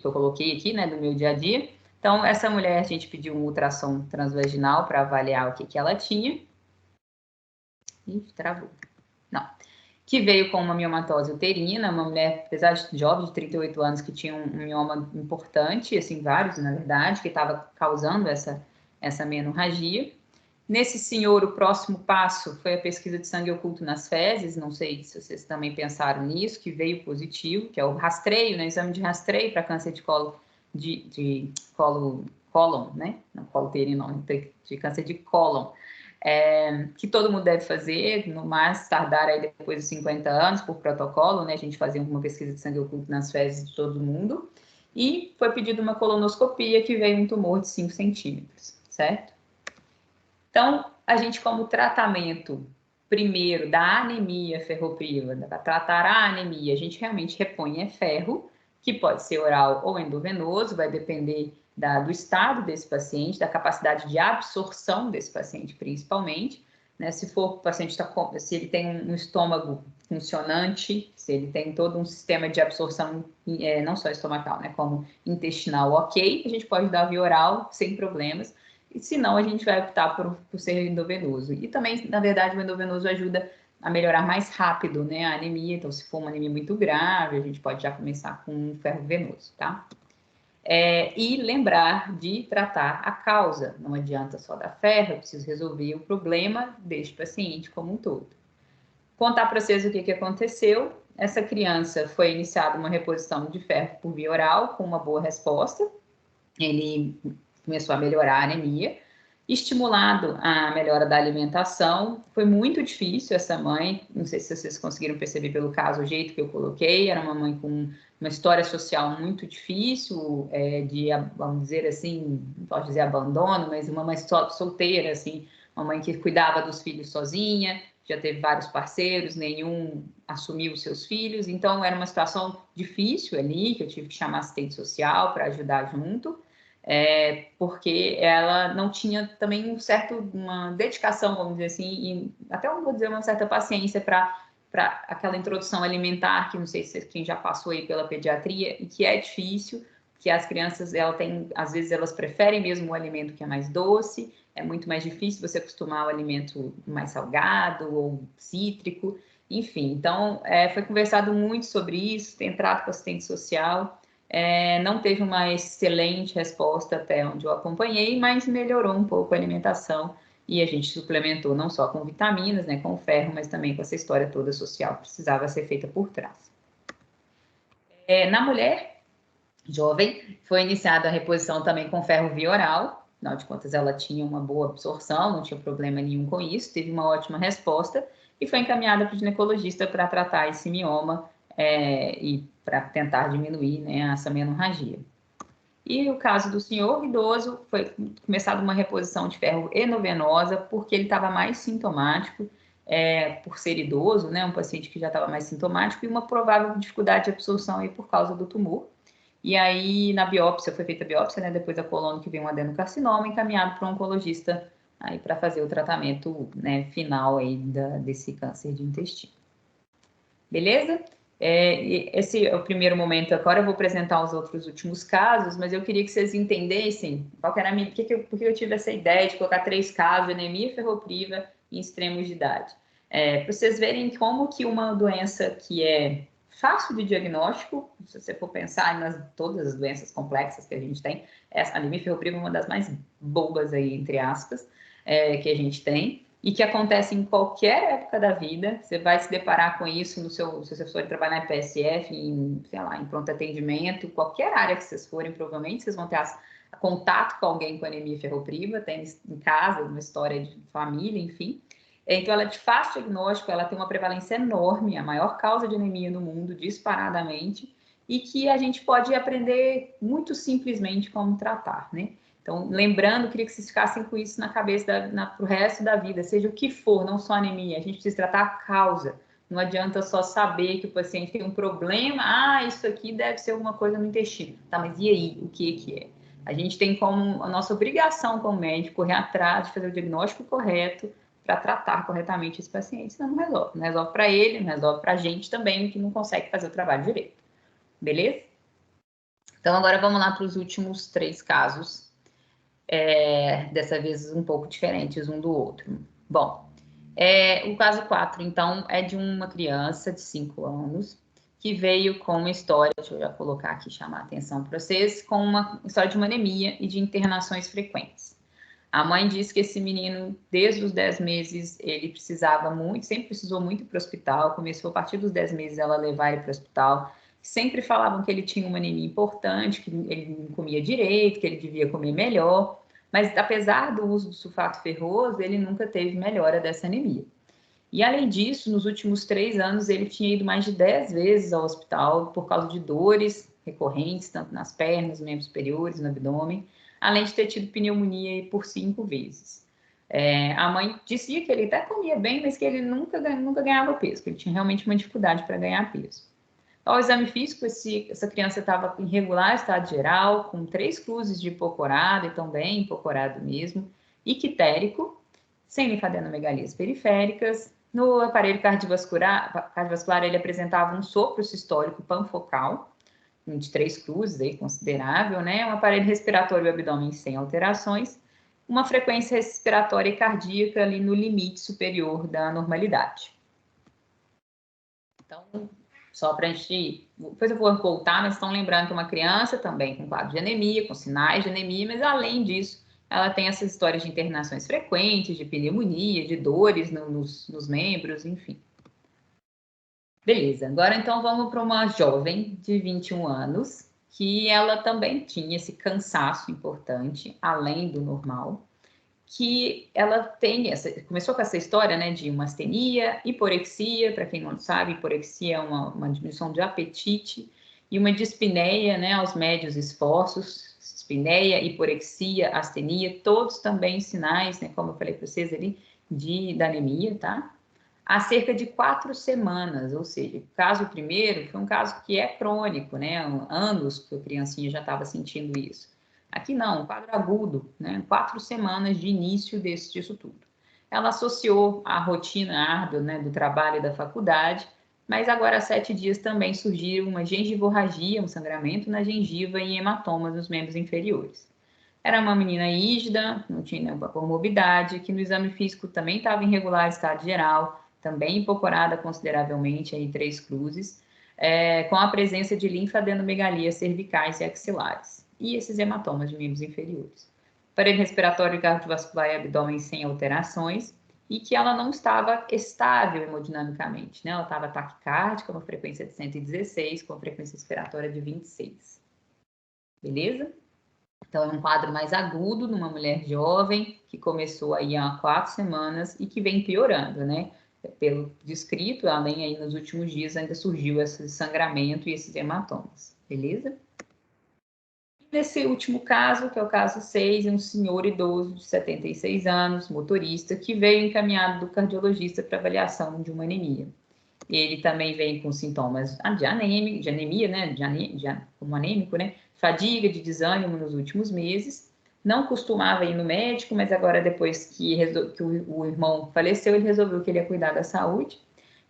coloquei aqui, né, do meu dia a dia. Então, essa mulher, a gente pediu um ultrassom transvaginal para avaliar o que ela tinha. Ih, travou. Não. Que veio com uma miomatose uterina, uma mulher, apesar de jovem, de 38 anos, que tinha um mioma importante, assim, vários, na verdade, que estava causando essa menorragia. Nesse senhor, o próximo passo foi a pesquisa de sangue oculto nas fezes, não sei se vocês também pensaram nisso, que veio positivo, que é o rastreio, né, exame de rastreio para câncer de colo, cólon, né, não colo uterino, não, de câncer de cólon. Que todo mundo deve fazer, no mais tardar aí depois dos 50 anos, por protocolo, né? A gente fazia uma pesquisa de sangue oculto nas fezes de todo mundo. E foi pedida uma colonoscopia que veio um tumor de 5 centímetros, certo? Então, a gente, como tratamento, primeiro, da anemia ferropriva, para tratar a anemia, a gente realmente repõe ferro, que pode ser oral ou endovenoso, vai depender do estado desse paciente, da capacidade de absorção desse paciente, principalmente, né? Se for o paciente se ele tem um estômago funcionante, se ele tem todo um sistema de absorção, não só estomacal, né, como intestinal, ok, a gente pode dar via oral sem problemas. E se não, a gente vai optar por ser endovenoso. E também, na verdade, o endovenoso ajuda a melhorar mais rápido, né, a anemia. Então, se for uma anemia muito grave, a gente pode já começar com um ferro venoso, tá? E lembrar de tratar a causa. Não adianta só dar ferro, eu preciso resolver o problema deste paciente como um todo. Contar para vocês o que aconteceu. Essa criança foi iniciada uma reposição de ferro por via oral com uma boa resposta. Ele começou a melhorar a anemia. estimulado a melhora da alimentação. Foi muito difícil essa mãe, não sei se vocês conseguiram perceber pelo caso, o jeito que eu coloquei, era uma mãe com uma história social muito difícil, de, vamos dizer assim, não posso dizer abandono, mas uma mãe solteira, assim, uma mãe que cuidava dos filhos sozinha, já teve vários parceiros, nenhum assumiu os seus filhos, então era uma situação difícil ali, que eu tive que chamar assistente social para ajudar junto, porque ela não tinha também uma dedicação, vamos dizer assim, e até vou dizer uma certa paciência para aquela introdução alimentar, que não sei se quem já passou aí pela pediatria, e que é difícil, que as crianças, às vezes elas preferem mesmo o alimento que é mais doce, é muito mais difícil você acostumar ao alimento mais salgado ou cítrico, enfim. Então, foi conversado muito sobre isso, tem entrado com assistente social, não teve uma excelente resposta até onde eu acompanhei, mas melhorou um pouco a alimentação e a gente suplementou não só com vitaminas, né, com ferro, mas também com essa história toda social que precisava ser feita por trás. Na mulher jovem, foi iniciada a reposição também com ferro via oral, afinal de contas ela tinha uma boa absorção, não tinha problema nenhum com isso, teve uma ótima resposta e foi encaminhada para o ginecologista para tratar esse mioma e para tentar diminuir, né, essa menorragia. E o caso do senhor idoso, foi começada uma reposição de ferro endovenosa, porque ele estava mais sintomático, por ser idoso, né, um paciente que já estava mais sintomático, e uma provável dificuldade de absorção aí por causa do tumor. E aí, na biópsia, foi feita a biópsia, né, depois da colônia que veio um adenocarcinoma, encaminhado para um oncologista aí para fazer o tratamento, né, final aí desse câncer de intestino. Beleza? Esse é o primeiro momento. Agora eu vou apresentar os outros últimos casos, mas eu queria que vocês entendessem qual que era por que eu tive essa ideia de colocar 3 casos de anemia ferropriva em extremos de idade. Para vocês verem como que uma doença que é fácil de diagnóstico, se você for pensar em todas as doenças complexas que a gente tem, a anemia ferropriva é uma das mais bobas aí, entre aspas, que a gente tem, e que acontece em qualquer época da vida. Você vai se deparar com isso se você for trabalhar em PSF, sei lá, em pronto atendimento, qualquer área que vocês forem, provavelmente vocês vão ter contato com alguém com anemia ferropriva, tem em casa, uma história de família, enfim. Então, ela é de fácil diagnóstico, ela tem uma prevalência enorme, a maior causa de anemia no mundo, disparadamente, e que a gente pode aprender muito simplesmente como tratar, né? Então, lembrando, queria que vocês ficassem com isso na cabeça para o resto da vida, seja o que for, não só anemia, a gente precisa tratar a causa. Não adianta só saber que o paciente tem um problema, isso aqui deve ser alguma coisa no intestino. Tá, mas e aí, o que é? A gente tem como a nossa obrigação como médico correr atrás de fazer o diagnóstico correto para tratar corretamente esse paciente, senão não resolve. Não resolve para ele, não resolve para a gente também, que não consegue fazer o trabalho direito. Beleza? Então, agora vamos lá para os últimos 3 casos. Dessa vez um pouco diferentes um do outro. Bom, o caso 4, então, é de uma criança de 5 anos que veio com uma história, deixa eu já colocar aqui, chamar a atenção para vocês, com uma história de uma anemia e de internações frequentes. A mãe disse que esse menino, desde os 10 meses, ele precisava muito, sempre precisou muito para o hospital, começou a partir dos 10 meses ela levar ele para o hospital, sempre falavam que ele tinha uma anemia importante, que ele não comia direito, que ele devia comer melhor, mas apesar do uso do sulfato ferroso, ele nunca teve melhora dessa anemia. E além disso, nos últimos 3 anos, ele tinha ido mais de 10 vezes ao hospital por causa de dores recorrentes, tanto nas pernas, nos membros superiores, no abdômen, além de ter tido pneumonia por 5 vezes. A mãe dizia que ele até comia bem, mas que ele nunca ganhava peso, que ele tinha realmente uma dificuldade para ganhar peso. Ao exame físico, essa criança estava em regular estado geral, com 3 cruzes de hipocorado, então bem hipocorado mesmo, ictérico, sem linfadenomegalias periféricas. No aparelho cardiovascular, ele apresentava um sopro sistólico panfocal, de 3 cruzes, aí, considerável, né? Um aparelho respiratório e abdômen sem alterações, uma frequência respiratória e cardíaca ali no limite superior da normalidade. Então, só para a gente... Depois eu vou voltar, mas estão lembrando que uma criança também com quadro de anemia, com sinais de anemia, mas além disso, ela tem essas histórias de internações frequentes, de pneumonia, de dores nos membros, enfim. Beleza, agora então vamos para uma jovem de 21 anos, que ela também tinha esse cansaço importante, além do normal, que ela começou com essa história, né, de uma astenia, hiporexia, para quem não sabe, hiporexia é uma diminuição de apetite, e uma dispneia, né, aos médios esforços, dispneia, hiporexia, astenia, todos também sinais, né, como eu falei para vocês ali, da anemia, tá? Há cerca de 4 semanas, ou seja, o caso primeiro foi um caso que é crônico, né, anos que a criancinha já estava sentindo isso. Aqui não, um quadro agudo, né? 4 semanas de início disso tudo. Ela associou a rotina árdua, né, do trabalho e da faculdade, mas agora há 7 dias também surgiu uma gengivorragia, um sangramento na gengiva e hematomas nos membros inferiores. Era uma menina rígida, não tinha nenhuma comorbidade, que no exame físico também estava em regular estado geral, também hipocorada consideravelmente, aí 3 cruzes, com a presença de linfadenomegalias cervicais e axilares e esses hematomas de membros inferiores. Aparelho respiratório e cardiovascular e abdômen sem alterações, e que ela não estava estável hemodinamicamente, né? Ela estava taquicárdica, uma frequência de 116, com a frequência respiratória de 26. Beleza? Então, é um quadro mais agudo numa mulher jovem, que começou aí há 4 semanas e que vem piorando, né? Pelo descrito, além aí nos últimos dias ainda surgiu esse sangramento e esses hematomas. Beleza? Nesse último caso, que é o caso 6, é um senhor idoso de 76 anos, motorista, que veio encaminhado do cardiologista para avaliação de uma anemia. Ele também vem com sintomas de anemia, né? Como anêmico, né? Fadiga, de desânimo nos últimos meses. Não costumava ir no médico, mas agora, depois que o irmão faleceu, ele resolveu que ele ia cuidar da saúde.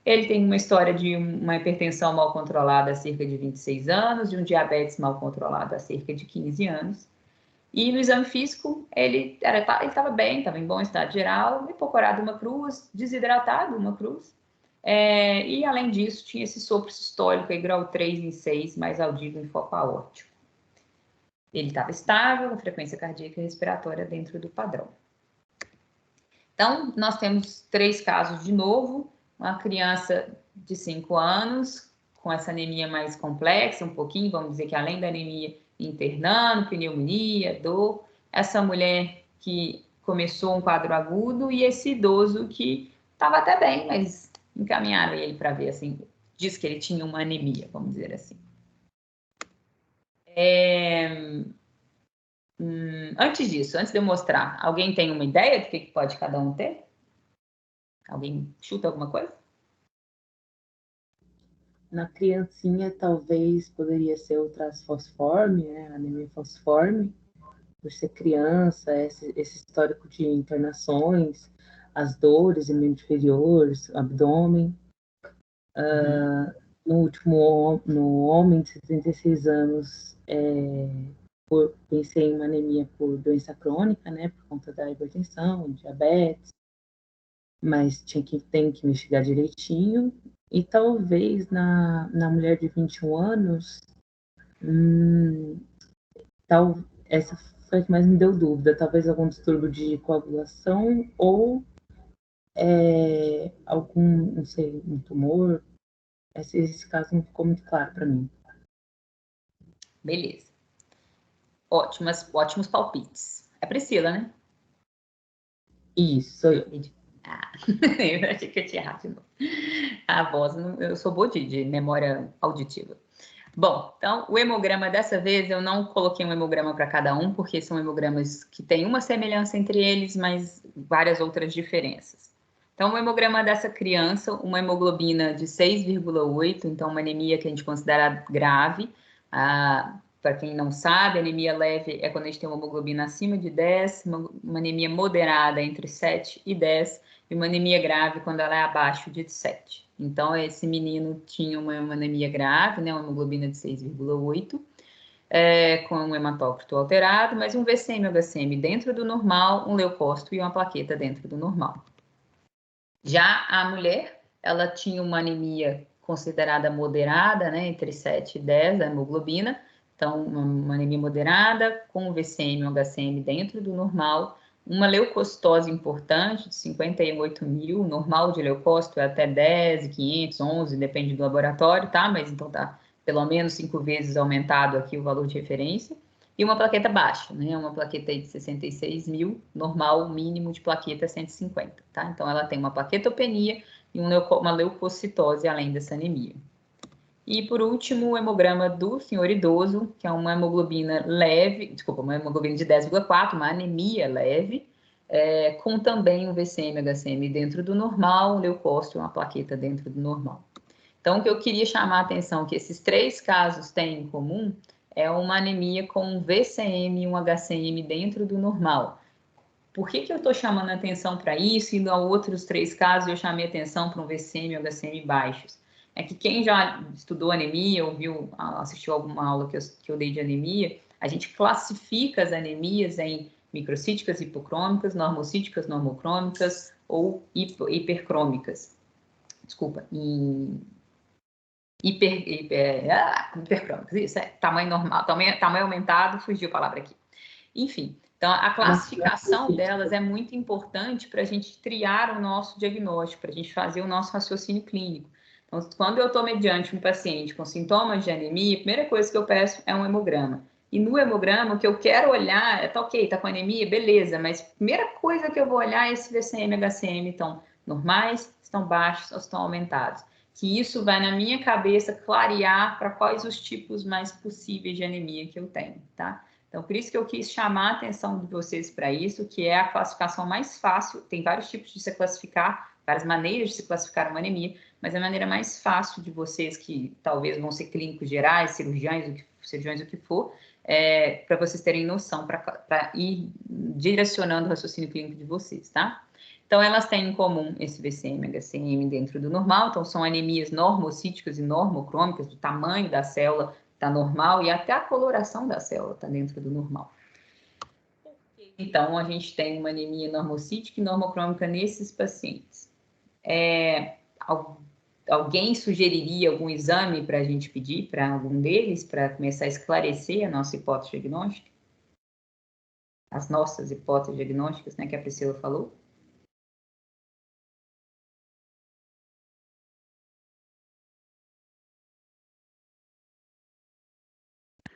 Ele tem uma história de uma hipertensão mal controlada há cerca de 26 anos, de um diabetes mal controlado há cerca de 15 anos. E no exame físico, ele estava bem, estava em bom estado geral, hipocorado uma cruz, desidratado uma cruz. E, além disso, tinha esse sopro sistólico aí, grau 3 em 6, mais audível em foco aórtico. Ele estava estável, a frequência cardíaca e respiratória dentro do padrão. Então, nós temos 3 casos de novo, uma criança de 5 anos, com essa anemia mais complexa, um pouquinho, vamos dizer que além da anemia, internando, pneumonia, dor, essa mulher que começou um quadro agudo e esse idoso que estava até bem, mas encaminharam ele para ver, assim, diz que ele tinha uma anemia, vamos dizer assim. Antes disso, antes de eu mostrar, alguém tem uma ideia do que pode cada um ter? Alguém chuta alguma coisa? Na criancinha, talvez poderia ser o traço falciforme, né? Anemia falciforme, por ser criança, esse histórico de internações, as dores em membros inferiores, abdômen. No homem de 76 anos, pensei em uma anemia por doença crônica, né? Por conta da hipertensão, diabetes, mas tem que investigar direitinho. E talvez na mulher de 21 anos, essa foi a que mais me deu dúvida. Talvez algum distúrbio de coagulação ou algum, não sei, um tumor. Esse caso não ficou muito claro para mim. Beleza. Ótimos palpites. É Priscila, né? Isso, sou eu. Eu achei que eu tinha errado de novo. A voz, eu sou boa de memória auditiva. Bom, então, o hemograma dessa vez, eu não coloquei um hemograma para cada um, porque são hemogramas que têm uma semelhança entre eles, mas várias outras diferenças. Então, o hemograma dessa criança, uma hemoglobina de 6,8, então uma anemia que a gente considera grave. Para quem não sabe, anemia leve é quando a gente tem uma hemoglobina acima de 10, uma anemia moderada entre 7 e 10, e uma anemia grave quando ela é abaixo de 7. Então, esse menino tinha uma anemia grave, né, uma hemoglobina de 6,8, com um hematócrito alterado, mas um VCM e HCM dentro do normal, um leucócito e uma plaqueta dentro do normal. Já a mulher, ela tinha uma anemia considerada moderada, né, entre 7 e 10 da hemoglobina, então uma anemia moderada, com um VCM e um HCM dentro do normal, uma leucocitose importante, de 58 mil, normal de leucócito é até 10, 500, 11, depende do laboratório, tá? Mas então tá pelo menos 5 vezes aumentado aqui o valor de referência. e uma plaqueta baixa, né? Uma plaqueta aí de 66 mil, normal, o mínimo de plaqueta é 150, tá? Então, ela tem uma plaquetopenia e uma leucocitose além dessa anemia. E, por último, o hemograma do senhor idoso, que é uma hemoglobina leve, desculpa, uma hemoglobina de 10,4, uma anemia leve, com também um VCM, HCM dentro do normal, um leucócito e uma plaqueta dentro do normal. Então, o que eu queria chamar a atenção que esses 3 casos têm em comum é uma anemia com um VCM e um HCM dentro do normal. Por que eu estou chamando a atenção para isso e, em outros 3 casos, eu chamei a atenção para um VCM e um HCM baixos? É que quem já estudou anemia, ouviu, assistiu alguma aula que eu dei de anemia, a gente classifica as anemias em microcíticas hipocriômicas, normocíticas normocrômicas ou hipercrômicas. Desculpa, hipercrômicas, isso, tamanho normal, tamanho aumentado, fugiu a palavra aqui. Enfim, então a classificação delas é muito importante para a gente triar o nosso diagnóstico, para a gente fazer o nosso raciocínio clínico. Então, quando eu estou mediante um paciente com sintomas de anemia, a primeira coisa que eu peço é um hemograma. E no hemograma, o que eu quero olhar tá ok, tá com anemia, beleza, mas a primeira coisa que eu vou olhar é se VCM e HCM estão normais, estão baixos ou estão aumentados. Que isso vai, na minha cabeça, clarear para quais os tipos mais possíveis de anemia que eu tenho, tá? Então, por isso que eu quis chamar a atenção de vocês para isso, que é a classificação mais fácil. Tem vários tipos de se classificar, várias maneiras de se classificar uma anemia, mas a maneira mais fácil de vocês, que talvez vão ser clínicos gerais, cirurgiões, o que for, para vocês terem noção, para ir direcionando o raciocínio clínico de vocês, tá? Então, elas têm em comum esse VCM, HCM dentro do normal, então são anemias normocíticas e normocrômicas, do tamanho da célula está normal e até a coloração da célula está dentro do normal. Então, a gente tem uma anemia normocítica e normocrômica nesses pacientes. Alguém sugeriria algum exame para a gente pedir para algum deles, para começar a esclarecer a nossa hipótese diagnóstica? As nossas hipóteses diagnósticas, né, que a Priscila falou?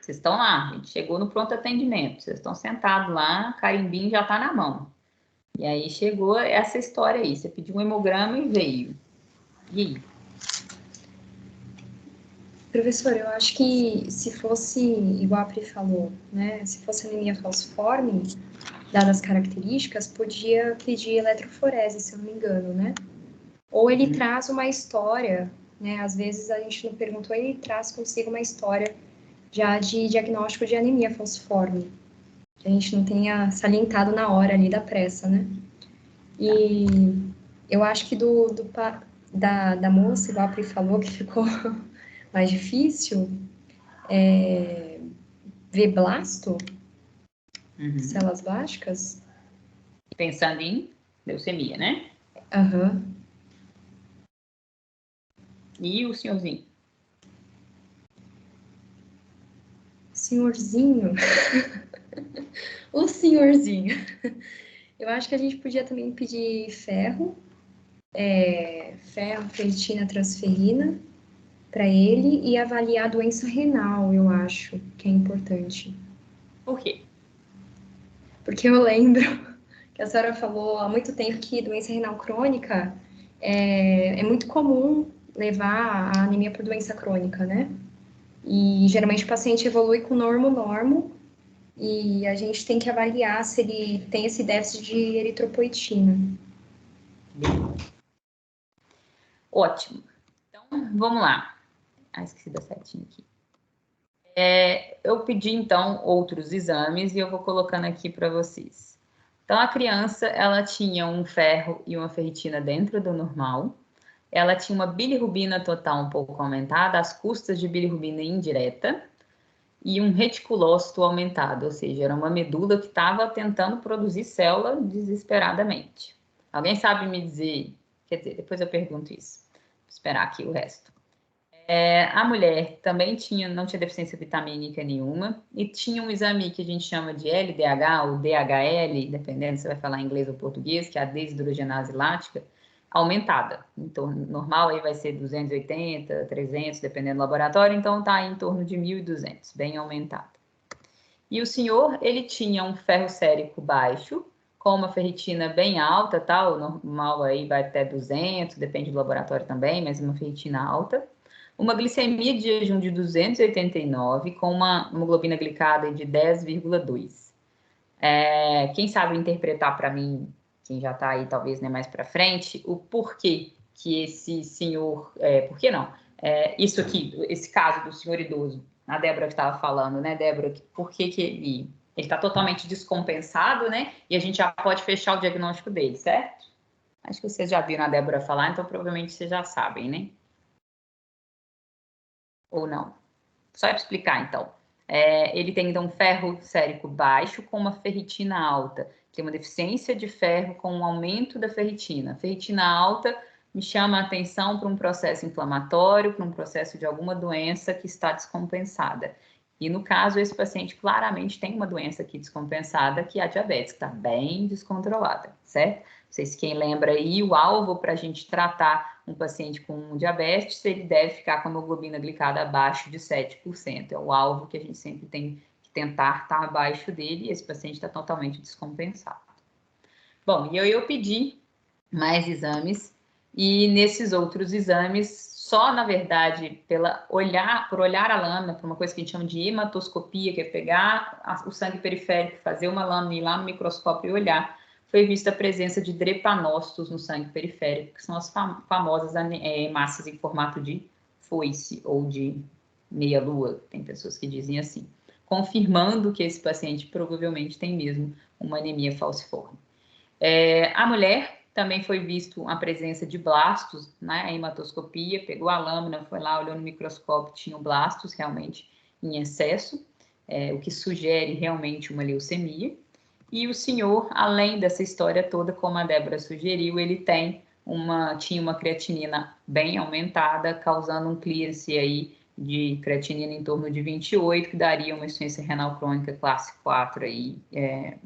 Vocês estão lá, a gente chegou no pronto atendimento, vocês estão sentados lá, carimbinho já está na mão. E aí chegou essa história aí, você pediu um hemograma e veio. E aí? Professor, eu acho que se fosse, igual a Pri falou, né, se fosse anemia falciforme, dadas as características, podia pedir eletroforese, se eu não me engano, né? Ou ele traz uma história, né, às vezes a gente não perguntou, ele traz consigo uma história já de diagnóstico de anemia falciforme, que a gente não tenha salientado na hora ali da pressa, né? E eu acho que da moça, igual a Pri falou, que ficou mais difícil, ver blasto, células blásticas. Pensando em leucemia, né? Aham. E o senhorzinho? Senhorzinho. O senhorzinho. Eu acho que a gente podia também pedir ferro, ferritina, transferrina para ele e avaliar a doença renal, eu acho que é importante. Por quê? Porque eu lembro que a senhora falou há muito tempo que doença renal crônica é muito comum levar a anemia por doença crônica, né? E geralmente o paciente evolui com normo, e a gente tem que avaliar se ele tem esse déficit de eritropoetina. Ótimo. Então, vamos lá. Esqueci da setinha aqui. Eu pedi, então, outros exames e eu vou colocando aqui para vocês. Então, a criança, ela tinha um ferro e uma ferritina dentro do normal. Ela tinha uma bilirrubina total um pouco aumentada, as custas de bilirrubina indireta e um reticulócito aumentado, ou seja, era uma medula que estava tentando produzir célula desesperadamente. Alguém sabe me dizer? Quer dizer, depois eu pergunto isso. Vou esperar aqui o resto. A mulher também não tinha deficiência vitamínica nenhuma e tinha um exame que a gente chama de LDH ou DHL, dependendo se você vai falar inglês ou português, que é a desidrogenase lática, aumentada. Então, normal aí vai ser 280, 300, dependendo do laboratório, então está em torno de 1.200, bem aumentado. E o senhor, ele tinha um ferro sérico baixo, com uma ferritina bem alta, tá? O normal aí vai até 200, depende do laboratório também, mas uma ferritina alta. Uma glicemia de jejum de 289, com uma hemoglobina glicada de 10,2. Quem sabe interpretar para mim, quem já está aí talvez né, mais para frente, o porquê que esse senhor... por que não? Isso aqui, esse caso do senhor idoso, a Débora que estava falando, né, Débora? Por que ele está totalmente descompensado, né? E a gente já pode fechar o diagnóstico dele, certo? Acho que vocês já viram a Débora falar, então provavelmente vocês já sabem, né? Ou não? Só para explicar, então. Ele tem, então, um ferro sérico baixo com uma ferritina alta. Tem uma deficiência de ferro com um aumento da ferritina. Ferritina alta me chama a atenção para um processo inflamatório, para um processo de alguma doença que está descompensada. E, no caso, esse paciente claramente tem uma doença aqui descompensada, que é a diabetes, que está bem descontrolada, certo? Não sei se quem lembra aí, o alvo para a gente tratar um paciente com diabetes, ele deve ficar com a hemoglobina glicada abaixo de 7%. É o alvo que a gente sempre tem que tentar estar abaixo dele, e esse paciente está totalmente descompensado. Bom, e eu pedi mais exames, e nesses outros exames, só, na verdade, por olhar a lâmina, por uma coisa que a gente chama de hematoscopia, que é pegar o sangue periférico, fazer uma lâmina, ir lá no microscópio e olhar, foi vista a presença de drepanócitos no sangue periférico, que são as famosas hemácias em formato de foice ou de meia-lua, tem pessoas que dizem assim, confirmando que esse paciente provavelmente tem mesmo uma anemia falciforme. A mulher também foi visto a presença de blastos, né? A hematoscopia, pegou a lâmina, foi lá, olhou no microscópio, tinham blastos realmente em excesso, o que sugere realmente uma leucemia. E o senhor, além dessa história toda, como a Débora sugeriu, ele tinha uma creatinina bem aumentada, causando um clearance aí de creatinina em torno de 28, que daria uma insuficiência renal crônica classe 4 aí,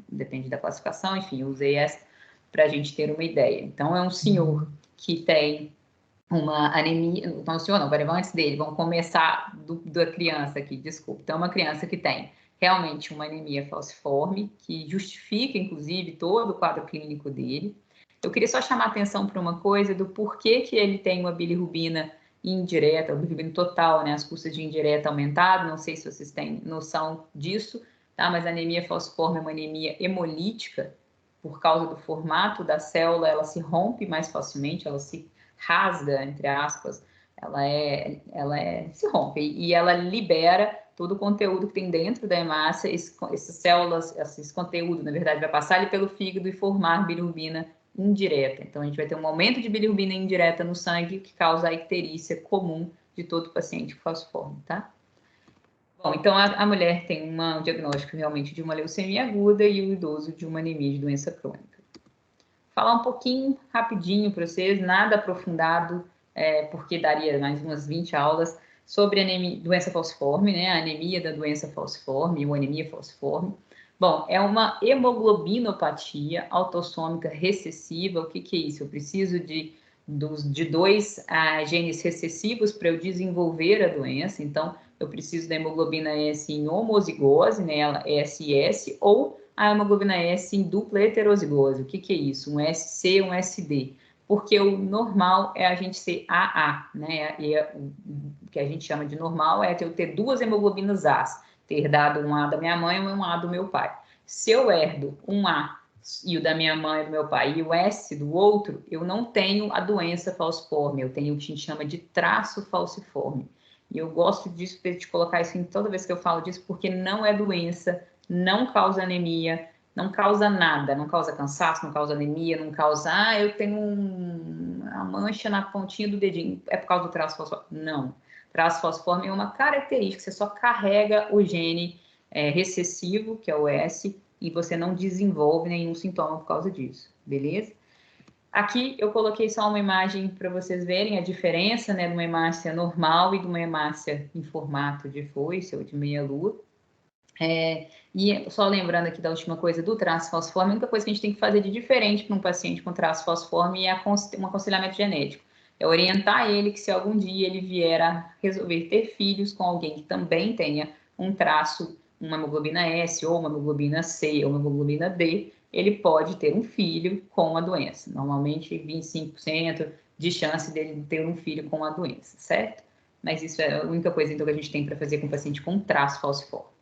depende da classificação, enfim, eu usei essa para a gente ter uma ideia. Então, é um senhor que tem uma anemia, então o senhor não, agora antes dele, vamos começar da criança aqui, desculpa. Então, uma criança que tem realmente uma anemia falciforme, que justifica, inclusive, todo o quadro clínico dele. Eu queria só chamar a atenção para uma coisa do porquê que ele tem uma bilirrubina indireta, uma bilirrubina total, né, as custas de indireta aumentado, não sei se vocês têm noção disso, tá? Mas a anemia falciforme é uma anemia hemolítica, por causa do formato da célula, ela se rompe mais facilmente, ela se rasga, entre aspas, se rompe e ela libera todo o conteúdo que tem dentro da hemácia, essas células, esse conteúdo, na verdade, vai passar ali pelo fígado e formar bilirrubina indireta. Então, a gente vai ter um aumento de bilirrubina indireta no sangue que causa a icterícia comum de todo paciente falciforme, tá? Bom, então a mulher tem um diagnóstico realmente de uma leucemia aguda e o idoso de uma anemia de doença crônica. Falar um pouquinho rapidinho para vocês, nada aprofundado, porque daria mais umas 20 aulas, sobre anemia, doença falciforme, né? A anemia da doença falciforme, ou anemia falciforme. Bom, é uma hemoglobinopatia autossômica recessiva. O que é isso? Eu preciso de 2 genes recessivos para eu desenvolver a doença. Então, eu preciso da hemoglobina S em homozigose, né? Ela SS, ou a hemoglobina S em dupla heterozigose. O que é isso? Um SC, um SD. Porque o normal é a gente ser AA, né? E o que a gente chama de normal é eu ter 2 hemoglobinas As, ter dado um A da minha mãe e um A do meu pai. Se eu herdo um A e o da minha mãe e do meu pai e o S do outro, eu não tenho a doença falciforme, eu tenho o que a gente chama de traço falciforme. E eu gosto disso, de colocar isso em toda vez que eu falo disso, porque não é doença, não causa anemia, não causa nada, não causa cansaço, não causa anemia, não causa, eu tenho uma mancha na pontinha do dedinho, é por causa do traço falciforme. Não. Traço falciforme é uma característica, você só carrega o gene recessivo, que é o S, e você não desenvolve nenhum sintoma por causa disso, beleza? Aqui eu coloquei só uma imagem para vocês verem a diferença, né, de uma hemácia normal e de uma hemácia em formato de foice ou de meia-lua. E só lembrando aqui da última coisa do traço falciforme, a única coisa que a gente tem que fazer de diferente para um paciente com traço falciforme é um aconselhamento genético. É orientar ele que se algum dia ele vier a resolver ter filhos com alguém que também tenha um traço uma hemoglobina S, ou uma hemoglobina C, ou uma hemoglobina D, ele pode ter um filho com a doença. Normalmente, 25% de chance dele ter um filho com a doença, certo? Mas isso é a única coisa então, que a gente tem para fazer com o paciente com traço falciforme.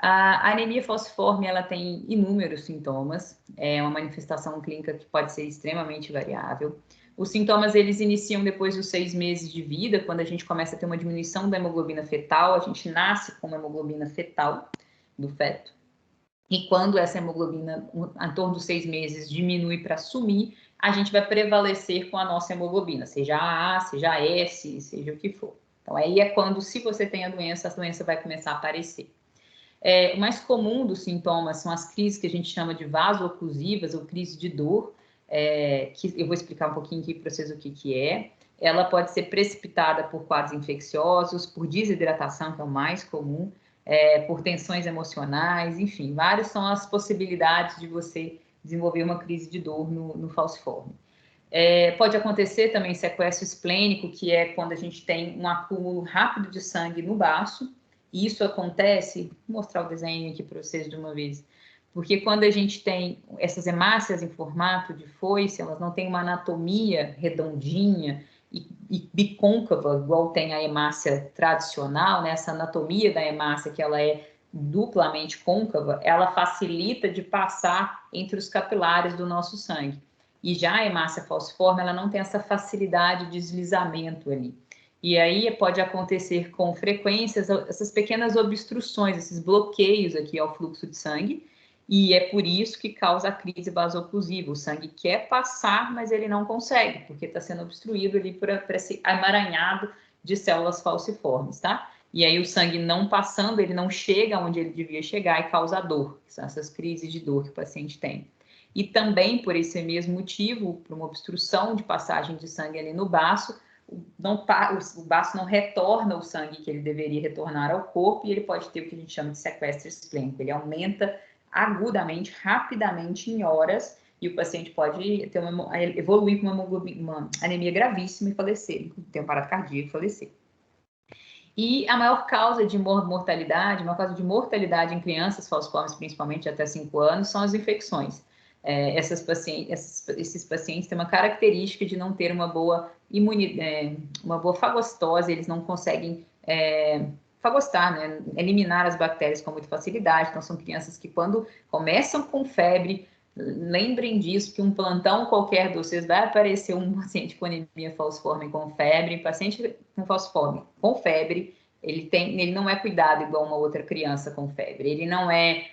A anemia falciforme, ela tem inúmeros sintomas, é uma manifestação clínica que pode ser extremamente variável. Os sintomas, eles iniciam depois dos 6 meses de vida, quando a gente começa a ter uma diminuição da hemoglobina fetal, a gente nasce com uma hemoglobina fetal do feto, e quando essa hemoglobina, em torno dos 6 meses, diminui para sumir, a gente vai prevalecer com a nossa hemoglobina, seja A, seja S, seja o que for. Então, aí é quando, se você tem a doença vai começar a aparecer. O mais comum dos sintomas são as crises que a gente chama de vaso-oclusivas ou crise de dor, que eu vou explicar um pouquinho aqui para vocês o que é. Ela pode ser precipitada por quadros infecciosos, por desidratação, que é o mais comum, por tensões emocionais, enfim, várias são as possibilidades de você desenvolver uma crise de dor no falciforme. Pode acontecer também sequestro esplênico, que é quando a gente tem um acúmulo rápido de sangue no baço. E isso acontece, vou mostrar o desenho aqui para vocês de uma vez, porque quando a gente tem essas hemácias em formato de foice, elas não têm uma anatomia redondinha e bicôncava, igual tem a hemácia tradicional, né? Essa anatomia da hemácia, que ela é duplamente côncava, ela facilita de passar entre os capilares do nosso sangue. E já a hemácia falciforme, ela não tem essa facilidade de deslizamento ali. E aí pode acontecer com frequência essas pequenas obstruções, esses bloqueios aqui ao fluxo de sangue, e é por isso que causa a crise vasoclusiva. O sangue quer passar, mas ele não consegue, porque está sendo obstruído ali por esse emaranhado de células falciformes, tá? E aí o sangue não passando, ele não chega onde ele devia chegar e causa dor, que são essas crises de dor que o paciente tem. E também por esse mesmo motivo, por uma obstrução de passagem de sangue ali no baço, o baço não retorna o sangue que ele deveria retornar ao corpo e ele pode ter o que a gente chama de sequestro esplênico. Ele aumenta agudamente, rapidamente, em horas, e o paciente pode evoluir com uma anemia gravíssima e falecer, ter um parada cardíaco e falecer. E a maior causa de mortalidade, uma causa de mortalidade em crianças falciformes, principalmente até 5 anos, são as infecções. Esses pacientes têm uma característica de não ter uma boa uma boa fagostose, eles não conseguem fagostar, né? Eliminar as bactérias com muita facilidade. Então, são crianças que, quando começam com febre, lembrem disso, que um plantão qualquer de vocês vai aparecer um paciente com anemia falciforme com febre, paciente com falciforme com febre, ele não é cuidado igual uma outra criança com febre. Ele não é,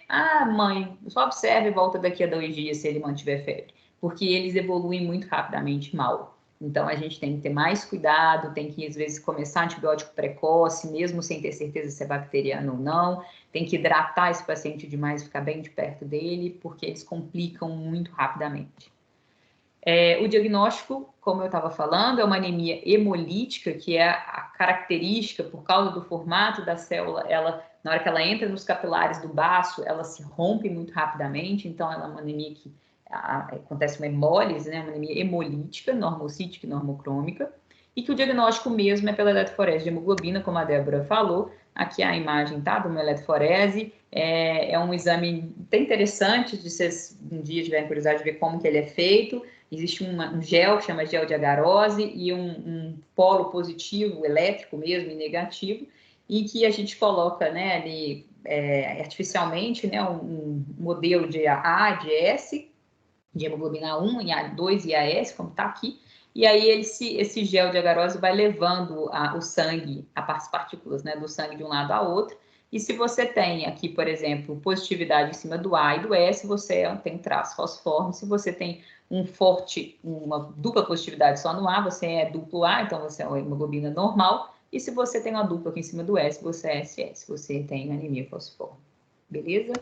mãe, só observe e volta daqui a 2 dias se ele mantiver febre. Porque eles evoluem muito rapidamente mal. Então, a gente tem que ter mais cuidado, tem que, às vezes, começar antibiótico precoce, mesmo sem ter certeza se é bacteriano ou não. Tem que hidratar esse paciente demais, ficar bem de perto dele, porque eles complicam muito rapidamente. O diagnóstico, como eu estava falando, é uma anemia hemolítica, que é a característica, por causa do formato da célula, na hora que ela entra nos capilares do baço, ela se rompe muito rapidamente, então ela é uma anemia que acontece uma hemólise, né, uma anemia hemolítica, normocítica e normocrômica, e que o diagnóstico mesmo é pela eletroforese de hemoglobina, como a Débora falou. Aqui a imagem, tá, de uma eletroforese. É um exame bem interessante, de vocês um dia tiverem curiosidade de ver como que ele é feito. Existe um gel que chama gel de agarose e um polo positivo, elétrico mesmo, e negativo, em que a gente coloca, né, ali, artificialmente, né, um modelo de A, de S, de hemoglobina 1, e A2 e AS, como está aqui, e aí esse gel de agarose vai levando o sangue, as partículas, né, do sangue de um lado a outro, e se você tem aqui, por exemplo, positividade em cima do A e do S, você tem traço falciforme. Se você tem uma dupla positividade só no A, você é duplo A, então você é uma hemoglobina normal, e se você tem uma dupla aqui em cima do S, você é SS, você tem anemia falciforme. Beleza?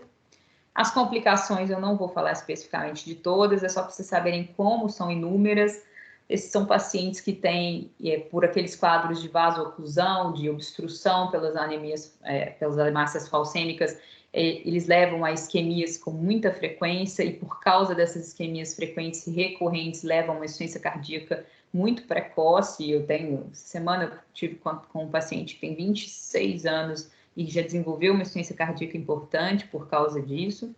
As complicações eu não vou falar especificamente de todas, é só para vocês saberem como são inúmeras. Esses são pacientes que têm, por aqueles quadros de vasoclusão, de obstrução pelas anemias, pelas hemácias falcêmicas, eles levam a isquemias com muita frequência e por causa dessas isquemias frequentes e recorrentes levam a uma insuficiência cardíaca muito precoce. Essa semana eu tive com um paciente que tem 26 anos e já desenvolveu uma insuficiência cardíaca importante por causa disso.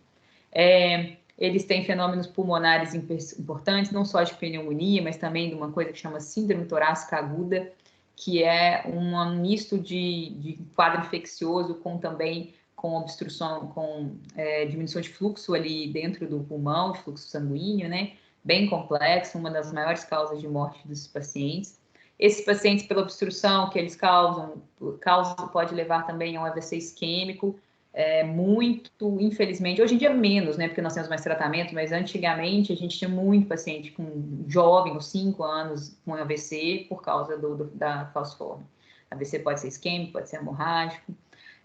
Eles têm fenômenos pulmonares importantes, não só de pneumonia, mas também de uma coisa que chama síndrome torácica aguda, que é um misto de quadro infeccioso com obstrução, diminuição de fluxo ali dentro do pulmão, de fluxo sanguíneo, né? Bem complexo, uma das maiores causas de morte desses pacientes. Esses pacientes, pela obstrução que eles causam pode levar também a um AVC isquêmico, muito, infelizmente, hoje em dia menos, né, porque nós temos mais tratamento, mas antigamente a gente tinha muito paciente com jovem, com 5 anos, com AVC por causa da falciforme. AVC pode ser isquêmico, pode ser hemorrágico.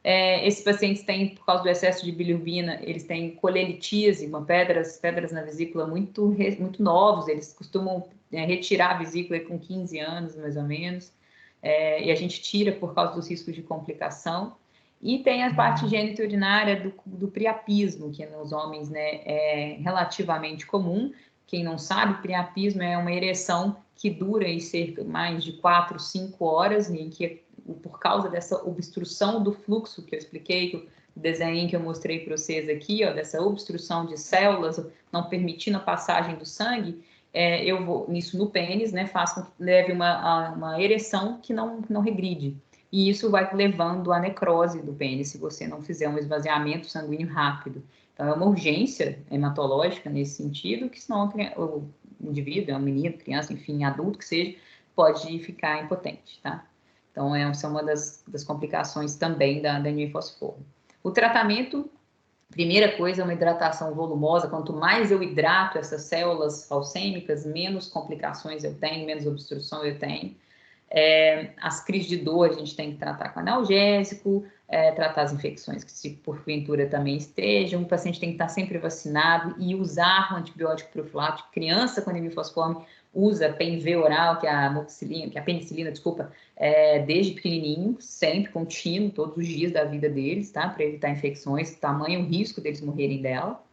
Esses pacientes têm, por causa do excesso de bilirrubina, eles têm colelitíase, pedras na vesícula muito novos, eles costumam retirar a vesícula com 15 anos, mais ou menos, e a gente tira por causa dos riscos de complicação. E tem a parte genitourinária do priapismo, que nos homens, né, é relativamente comum. Quem não sabe, priapismo é uma ereção que dura em cerca mais de 4, 5 horas, em que, por causa dessa obstrução do fluxo que eu expliquei, o desenho que eu mostrei para vocês aqui, ó, dessa obstrução de células, não permitindo a passagem do sangue, eu vou nisso no pênis, né, faz com que leve uma ereção que não regride. E isso vai levando à necrose do pênis, se você não fizer um esvaziamento sanguíneo rápido. Então, é uma urgência hematológica nesse sentido, que senão o indivíduo, um menino, criança, enfim, adulto que seja, pode ficar impotente, tá? Então, essa é uma das complicações também da anemia falciforme. O tratamento, primeira coisa, é uma hidratação volumosa. Quanto mais eu hidrato essas células falcêmicas, menos complicações eu tenho, menos obstrução eu tenho. As crises de dor a gente tem que tratar com analgésico, tratar as infecções que se porventura também estejam, o paciente tem que estar sempre vacinado e usar o antibiótico profilático. Criança com anemia falciforme usa PENV oral, que é a penicilina, desculpa, desde pequenininho, sempre contínuo, todos os dias da vida deles, tá? Para evitar infecções, tamanho o risco deles morrerem dela.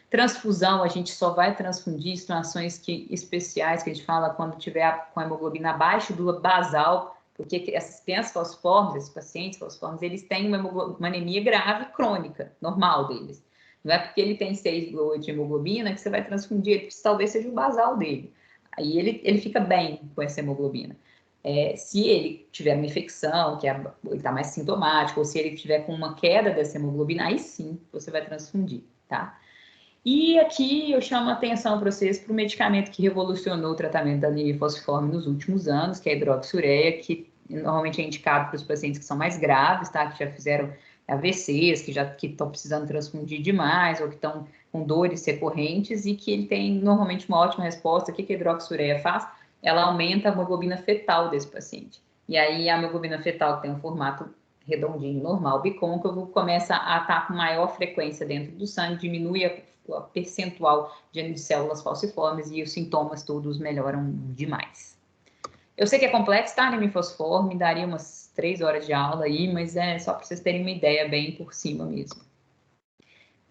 Transfusão, a gente só vai transfundir em situações especiais, que a gente fala quando tiver com a hemoglobina abaixo do basal, porque essas crianças falciformes, esses pacientes falciformes, eles têm uma anemia grave, crônica, normal deles. Não é porque ele tem 6,8 de hemoglobina que você vai transfundir, ele talvez seja o basal dele. Aí ele fica bem com essa hemoglobina. Se ele tiver uma infecção, ele está mais sintomático, ou se ele tiver com uma queda dessa hemoglobina, aí sim você vai transfundir, tá? E aqui eu chamo a atenção para vocês para o medicamento que revolucionou o tratamento da anemia falciforme nos últimos anos, que é a hidroxureia, que normalmente é indicado para os pacientes que são mais graves, tá? Que já fizeram AVCs, que estão precisando transfundir demais, ou que estão com dores recorrentes, e que ele tem normalmente uma ótima resposta. O que a hidroxureia faz? Ela aumenta a hemoglobina fetal desse paciente. E aí a hemoglobina fetal, que tem um formato redondinho, normal, bicôncavo, começa a estar com maior frequência dentro do sangue, diminui a percentual de células falciformes e os sintomas todos melhoram demais. Eu sei que é complexo, tá? Anemia falciforme, daria umas 3 horas de aula aí, mas é só para vocês terem uma ideia bem por cima mesmo.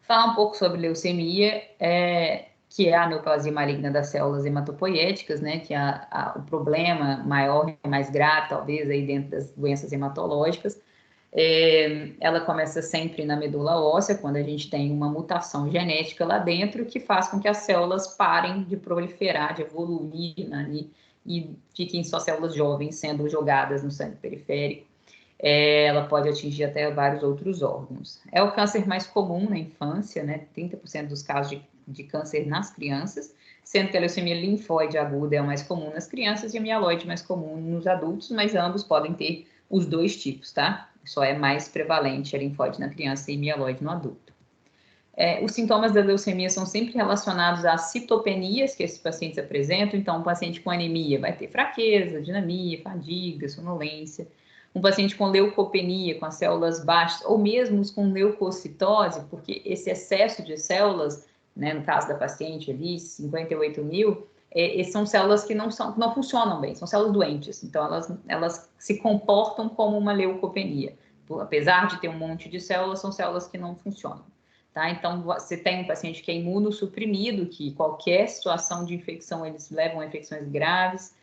Falar um pouco sobre leucemia, que é a neoplasia maligna das células hematopoéticas, né? Que é o problema maior e mais grave, talvez, aí dentro das doenças hematológicas. Ela começa sempre na medula óssea, quando a gente tem uma mutação genética lá dentro que faz com que as células parem de proliferar, de evoluir, né, e fiquem só células jovens sendo jogadas no sangue periférico. Ela pode atingir até vários outros órgãos. É o câncer mais comum na infância, né? 30% dos casos de câncer nas crianças, sendo que a leucemia linfóide aguda é o mais comum nas crianças e a mieloide mais comum nos adultos, mas ambos podem ter os dois tipos, tá? Só é mais prevalente a linfóide na criança e mieloide no adulto. Os sintomas da leucemia são sempre relacionados às citopenias que esses pacientes apresentam. Então, um paciente com anemia vai ter fraqueza, dinamia, fadiga, sonolência. Um paciente com leucopenia, com as células baixas, ou mesmo os com leucocitose, porque esse excesso de células, né, no caso da paciente ali, 58 mil, são células que não funcionam bem, são células doentes, então elas se comportam como uma leucopenia. Apesar de ter um monte de células, são células que não funcionam. Tá? Então, você tem um paciente que é imunossuprimido, que qualquer situação de infecção, eles levam a infecções graves.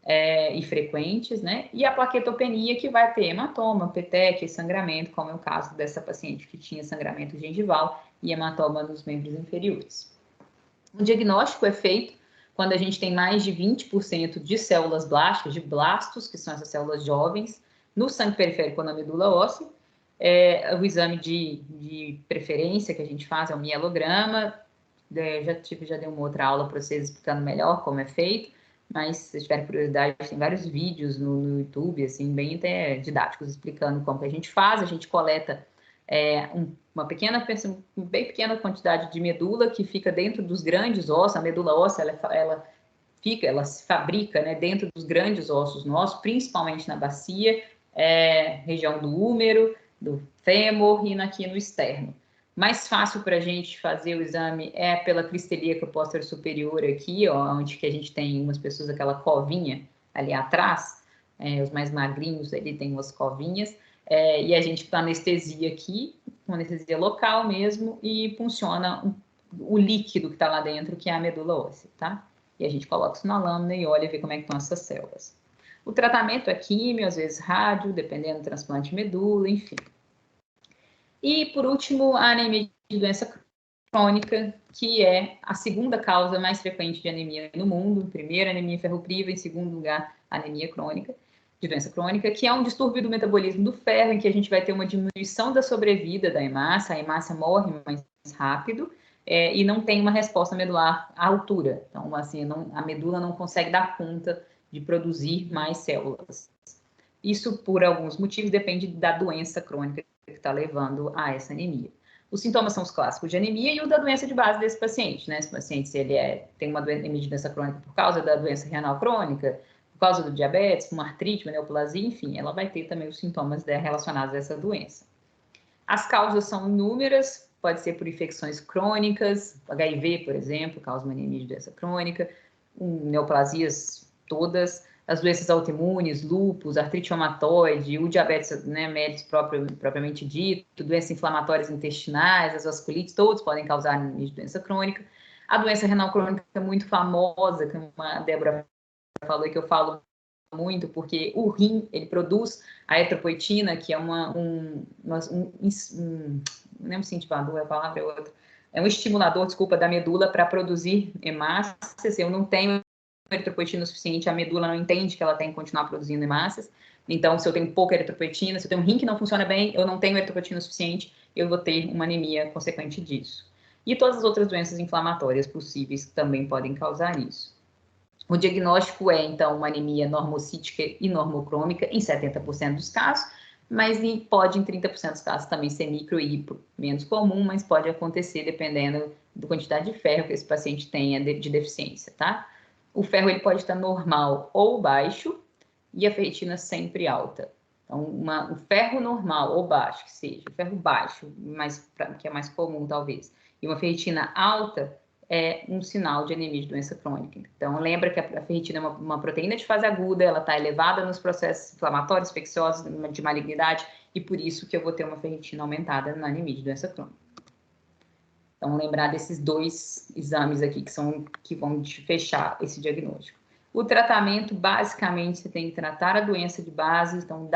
e frequentes, né? E a plaquetopenia, que vai ter hematoma, petec, sangramento, como é o caso dessa paciente que tinha sangramento gengival e hematoma nos membros inferiores. O diagnóstico é feito quando a gente tem mais de 20% de células blásticas, de blastos, que são essas células jovens, no sangue periférico ou na medula óssea. O exame de preferência que a gente faz é o mielograma. Já dei uma outra aula para vocês explicando melhor como é feito, mas se vocês tiverem curiosidade, tem vários vídeos no YouTube, assim, bem até didáticos, explicando como que a gente faz. A gente coleta uma bem pequena quantidade de medula que fica dentro dos grandes ossos. A medula óssea, ela se fabrica, né, dentro dos grandes ossos nossos, principalmente na bacia, região do úmero, do fêmur e aqui no externo. Mais fácil para a gente fazer o exame é pela crista ilíaca posterior superior aqui, ó, onde que a gente tem umas pessoas, aquela covinha ali atrás, os mais magrinhos ali tem umas covinhas, e a gente anestesia aqui, uma anestesia local mesmo, e funciona o líquido que está lá dentro, que é a medula óssea, tá? E a gente coloca isso na lâmina e olha e vê como é que estão essas células. O tratamento é químio, às vezes rádio, dependendo do transplante de medula, enfim. E, por último, a anemia de doença crônica, que é a segunda causa mais frequente de anemia no mundo. Primeiro, anemia ferropriva, em segundo lugar, anemia crônica, de doença crônica, que é um distúrbio do metabolismo do ferro, em que a gente vai ter uma diminuição da sobrevida da hemácia, a hemácia morre mais rápido, e não tem uma resposta medular à altura. Então, assim, a medula não consegue dar conta de produzir mais células. Isso, por alguns motivos, depende da doença crônica que está levando a essa anemia. Os sintomas são os clássicos de anemia e o da doença de base desse paciente, né? Esse paciente, se ele tem uma anemia de doença crônica por causa da doença renal crônica, por causa do diabetes, uma artrite, uma neoplasia, enfim, ela vai ter também os sintomas relacionados a essa doença. As causas são inúmeras, pode ser por infecções crônicas, HIV, por exemplo, causa uma anemia de doença crônica, neoplasias todas, as doenças autoimunes, lúpus, artrite reumatoide, o diabetes, né, mellitus propriamente dito, doenças inflamatórias intestinais, as vasculites, todos podem causar anemia de doença crônica. A doença renal crônica é muito famosa, que a Débora falou e que eu falo muito, porque o rim, ele produz a eritropoetina, que é não é um incentivador, a palavra é outra, é um estimulador, desculpa, da medula para produzir hemácias. Eu não tenho eritropoetina suficiente, a medula não entende que ela tem que continuar produzindo hemácias. Então, se eu tenho pouca eritropoetina, se eu tenho um rim que não funciona bem, eu não tenho eritropoetina suficiente, eu vou ter uma anemia consequente disso. E todas as outras doenças inflamatórias possíveis também podem causar isso. O diagnóstico é, então, uma anemia normocítica e normocrômica em 70% dos casos, mas pode, em 30% dos casos, também ser micro e hipo, menos comum, mas pode acontecer dependendo da quantidade de ferro que esse paciente tenha de deficiência, tá? O ferro ele pode estar normal ou baixo e a ferritina sempre alta. Então, o ferro normal ou baixo, que seja, o ferro baixo, que é mais comum talvez, e uma ferritina alta é um sinal de anemia de doença crônica. Então, lembra que a ferritina é uma proteína de fase aguda, ela está elevada nos processos inflamatórios, infecciosos, de malignidade, e por isso que eu vou ter uma ferritina aumentada na anemia de doença crônica. Então, lembrar desses dois exames aqui que vão fechar esse diagnóstico. O tratamento, basicamente, você tem que tratar a doença de base, então,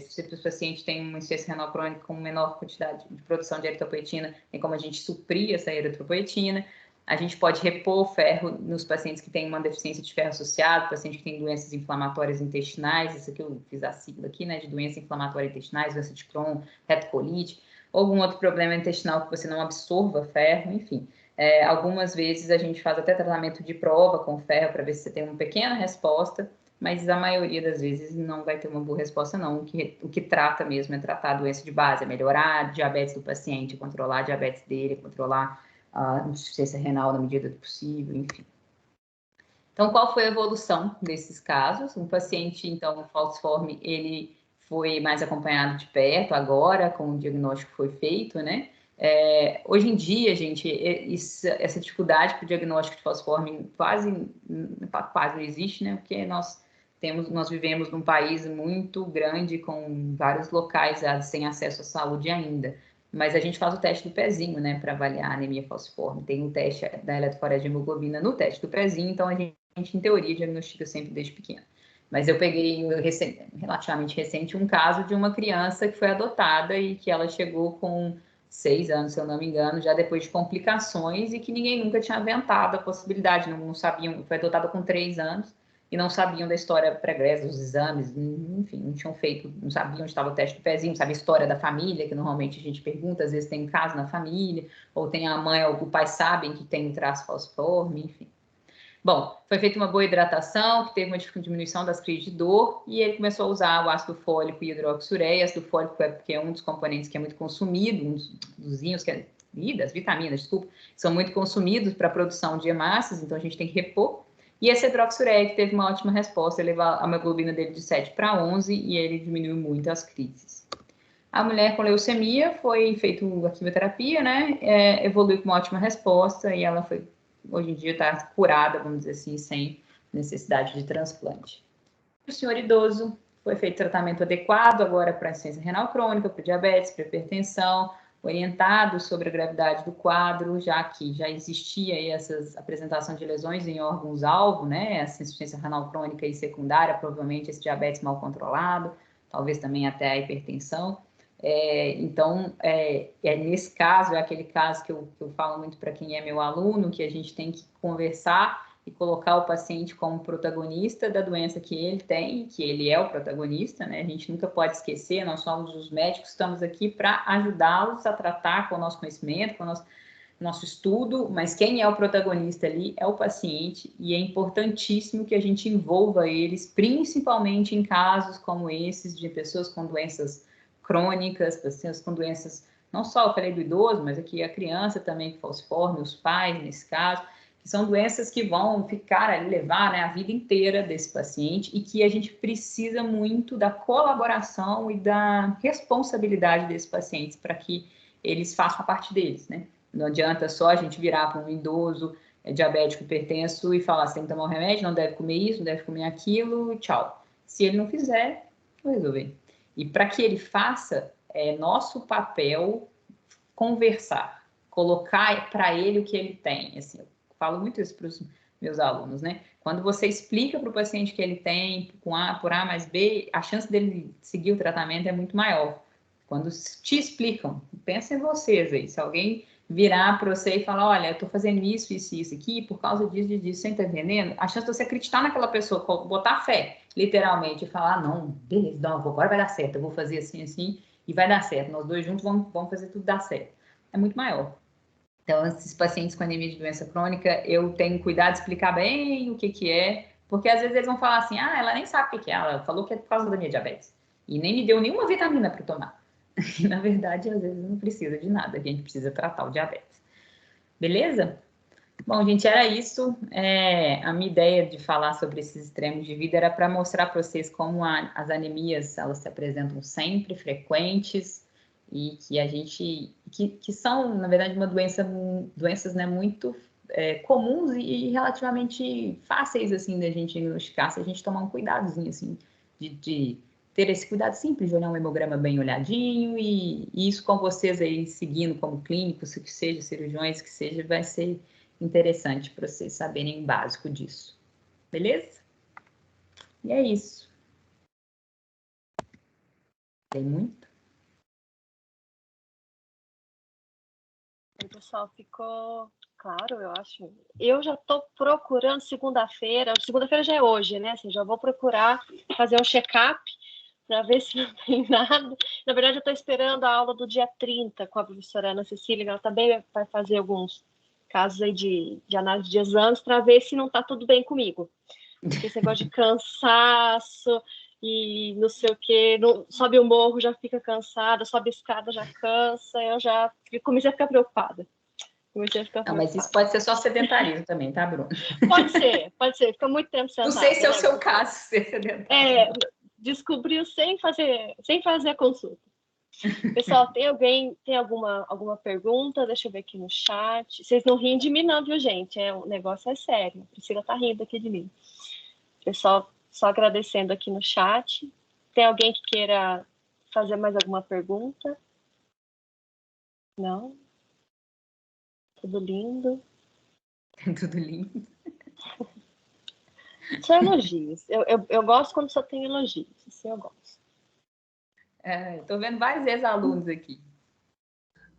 se o paciente tem uma insuficiência renal crônica com menor quantidade de produção de eritropoetina, tem como a gente suprir essa eritropoetina. A gente pode repor ferro nos pacientes que têm uma deficiência de ferro associado, paciente que tem doenças inflamatórias intestinais, isso aqui eu fiz a sigla aqui, né, de doença inflamatória intestinais, doença de Crohn, retocolite, ou algum outro problema intestinal que você não absorva ferro, enfim. Algumas vezes a gente faz até tratamento de prova com ferro para ver se você tem uma pequena resposta, mas a maioria das vezes não vai ter uma boa resposta, não. O que trata mesmo é tratar a doença de base, é melhorar a diabetes do paciente, controlar a diabetes dele, controlar a insuficiência renal na medida do possível, enfim. Então, qual foi a evolução desses casos? Um paciente, então, falciforme, ele foi mais acompanhado de perto agora, com o diagnóstico que foi feito, né? Hoje em dia, gente, essa dificuldade para o diagnóstico de falciforme quase não existe, né? Porque nós vivemos num país muito grande, com vários locais sem acesso à saúde ainda. Mas a gente faz o teste do pezinho, né, para avaliar a anemia falciforme. Tem o teste da eletroforese de hemoglobina no teste do pezinho, então a gente em teoria, diagnostica sempre desde pequeno. Mas eu peguei relativamente recente um caso de uma criança que foi adotada e que ela chegou com 6 anos, se eu não me engano, já depois de complicações e que ninguém nunca tinha aventado a possibilidade, não sabiam, foi adotada com 3 anos e não sabiam da história pregressa, dos exames, enfim, não tinham feito, não sabiam onde estava o teste do pezinho, não sabia a história da família, que normalmente a gente pergunta, às vezes tem um caso na família, ou tem a mãe ou o pai sabem que tem um traço falciforme, enfim. Bom, foi feita uma boa hidratação, que teve uma diminuição das crises de dor, e ele começou a usar o ácido fólico e hidroxureia. Ácido fólico é porque é um dos componentes que é muito consumido, um dos íons, das vitaminas, desculpa, são muito consumidos para a produção de hemácias, então a gente tem que repor. E esse hidroxureia que teve uma ótima resposta, elevou a hemoglobina dele de 7 para 11 e ele diminuiu muito as crises. A mulher com leucemia foi feita a quimioterapia, né? Evoluiu com uma ótima resposta e ela foi, hoje em dia, está curada, vamos dizer assim, sem necessidade de transplante. O senhor idoso foi feito tratamento adequado agora para insuficiência renal crônica, para diabetes, para hipertensão, orientado sobre a gravidade do quadro, já que já existia aí essas apresentação de lesões em órgãos-alvo, né? Essa insuficiência renal crônica e secundária, provavelmente esse diabetes mal controlado, talvez também até a hipertensão. Então, nesse caso, é aquele caso que eu falo muito para quem é meu aluno, que a gente tem que conversar e colocar o paciente como protagonista da doença que ele tem, que ele é o protagonista, né? A gente nunca pode esquecer, nós somos os médicos, estamos aqui para ajudá-los a tratar com o nosso conhecimento, com o nosso estudo, mas quem é o protagonista ali é o paciente, e é importantíssimo que a gente envolva eles, principalmente em casos como esses, de pessoas com doenças crônicas, pessoas com doenças, não só eu falei do idoso, mas aqui a criança também que falciforme, os pais nesse caso, que são doenças que vão ficar ali, levar, né, a vida inteira desse paciente e que a gente precisa muito da colaboração e da responsabilidade desses pacientes para que eles façam a parte deles, né? Não adianta só a gente virar para um idoso diabético hipertenso e falar, você tem que tomar um remédio, não deve comer isso, não deve comer aquilo, tchau. Se ele não fizer, vou resolver. E para que ele faça, é nosso papel conversar, colocar para ele o que ele tem. Assim, eu falo muito isso para os meus alunos, né? Quando você explica para o paciente que ele tem por A mais B, a chance dele seguir o tratamento é muito maior. Quando te explicam, pensa em vocês aí, se alguém virar para você e falar, olha, eu estou fazendo isso, isso e isso aqui, por causa disso, disso, você está entendendo? A chance de você acreditar naquela pessoa, botar fé, literalmente, e falar, não, beleza, não, agora vai dar certo, eu vou fazer assim, assim, e vai dar certo, nós dois juntos vamos fazer tudo dar certo. É muito maior. Então, esses pacientes com anemia de doença crônica, eu tenho cuidado de explicar bem o que é, porque às vezes eles vão falar assim, ela nem sabe o que é, ela falou que é por causa da minha diabetes, e nem me deu nenhuma vitamina para tomar. E, na verdade, às vezes não precisa de nada, a gente precisa tratar o diabetes. Beleza? Bom, gente, era isso. A minha ideia de falar sobre esses extremos de vida era para mostrar para vocês como as anemias, elas se apresentam sempre, frequentes, e que a gente, que são, na verdade, doenças, né, muito comuns e relativamente fáceis, assim, da gente diagnosticar, se a gente tomar um cuidadozinho, assim, de ter esse cuidado simples de olhar um hemograma bem olhadinho, e isso com vocês aí, seguindo como clínicos, que seja cirurgiões, que seja, vai ser interessante para vocês saberem o básico disso. Beleza? E é isso. Tem muito? Pessoal, ficou claro, eu acho. Eu já estou procurando segunda-feira já é hoje, né? Assim, já vou procurar fazer um check-up para ver se não tem nada. Na verdade, eu estou esperando a aula do dia 30 com a professora Ana Cecília, ela também vai fazer alguns casos aí de análise de exames para ver se não está tudo bem comigo. Porque esse negócio de cansaço e não sei o quê, sobe o morro, já fica cansada, sobe a escada, já cansa, eu já comecei a ficar preocupada. Não, mas isso pode ser só sedentarismo também, tá, Bruno? Pode ser, fica muito tempo sentada. Não sei se é o seu caso ser sedentário. Descobriu sem fazer a consulta. Pessoal, tem alguma pergunta? Deixa eu ver aqui no chat. Vocês não riem de mim não, viu, gente? O negócio é sério. A Priscila tá rindo aqui de mim. Pessoal, só agradecendo aqui no chat. Tem alguém que queira fazer mais alguma pergunta? Não? Tudo lindo. Tudo lindo. Só elogios. Eu gosto quando só tem elogios. Isso eu gosto. Estou vendo vários ex-alunos aqui.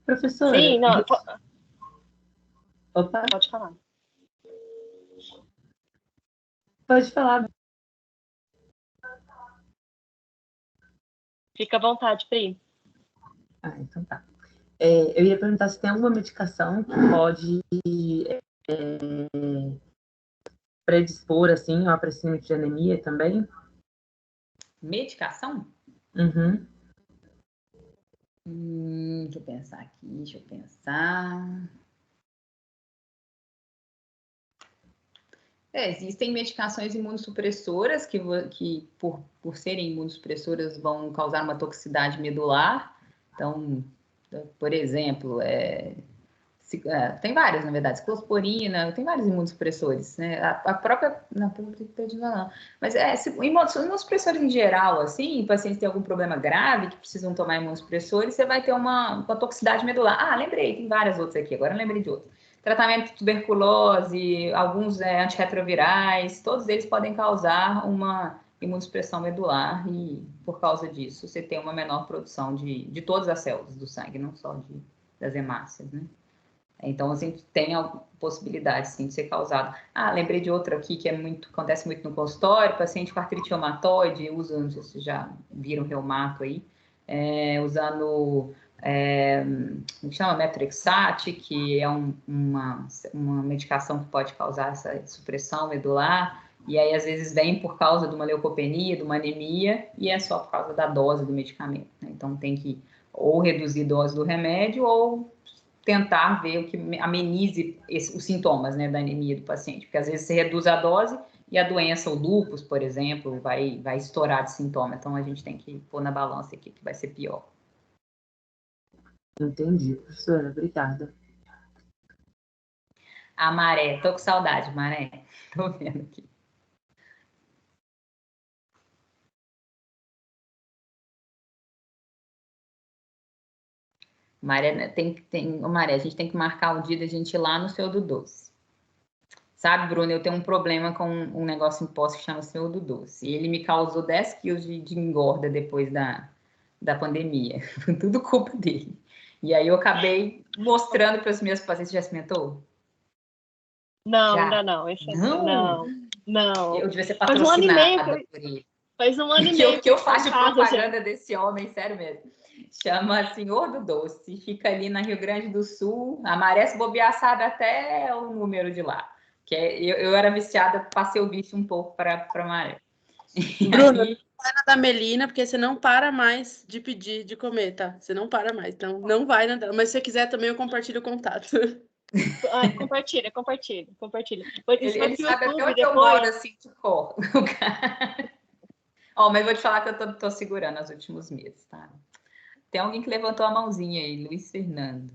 Professora. Sim, não. Opa, Pode falar. pode falar. Fica à vontade, Pri. Então tá. Eu ia perguntar se tem alguma medicação que pode predispor, assim, ao aparecimento de anemia também? Medicação? Uhum. Deixa eu pensar aqui, deixa eu pensar. Existem medicações imunossupressoras que por serem imunossupressoras, vão causar uma toxicidade medular. Então, por exemplo, tem várias, na verdade, ciclosporina, tem vários imunossupressores, né? A própria, não, mas imunossupressores em geral, assim, pacientes têm algum problema grave que precisam tomar imunossupressores, você vai ter uma toxicidade medular. Lembrei, tem várias outras aqui, agora eu lembrei de outras. Tratamento de tuberculose, alguns antirretrovirais, todos eles podem causar uma imunossupressão medular e, por causa disso, você tem uma menor produção de todas as células do sangue, não só das hemácias, né? Então, assim, tem a possibilidade, sim, de ser causado. Lembrei de outra aqui que acontece muito no consultório, paciente com artrite reumatoide, usa, não sei se vocês já viram reumato aí, usando, como chama, Methotrexate, que é uma medicação que pode causar essa supressão medular, e aí, às vezes, vem por causa de uma leucopenia, de uma anemia, e é só por causa da dose do medicamento, né? Então, tem que ou reduzir a dose do remédio, ou tentar ver o que amenize os sintomas, né, da anemia do paciente, porque às vezes você reduz a dose e a doença, o lúpus, por exemplo, vai estourar de sintoma. Então a gente tem que pôr na balança aqui que vai ser pior. Entendi, professora, obrigada. A Maré, tô com saudade, Maré. Tô vendo aqui. Maré, Maré, a gente tem que marcar o dia da gente ir lá no Senhor do Doce. Sabe, Bruno, eu tenho um problema com um negócio imposto que chama Senhor do Doce. E ele me causou 10 quilos de engorda depois da pandemia. Foi tudo culpa dele. E aí eu acabei mostrando para os meus pacientes. Já experimentou? Não, Já? ainda não. Não. Eu devia ser Faz 1 ano e meio patrocinada por ele. Faz 1 ano e meio que eu faço propaganda já. desse homem, sério mesmo. Chama Senhor do Doce. Fica ali na Rio Grande do Sul. A Maré, se bobear, sabe até o número de lá. Que eu era viciada, passei o vício um pouco para Maré. Bruno, não vai na da Melina, porque você não para mais de pedir, de comer, tá? Você não para mais, então não vai na dela. Mas se você quiser também, eu compartilho o contato. Compartilha. Ele sabe até onde eu moro, assim, de cor. Mas vou te falar que eu tô segurando os últimos meses, tá? Tem alguém que levantou a mãozinha aí, Luiz Fernando.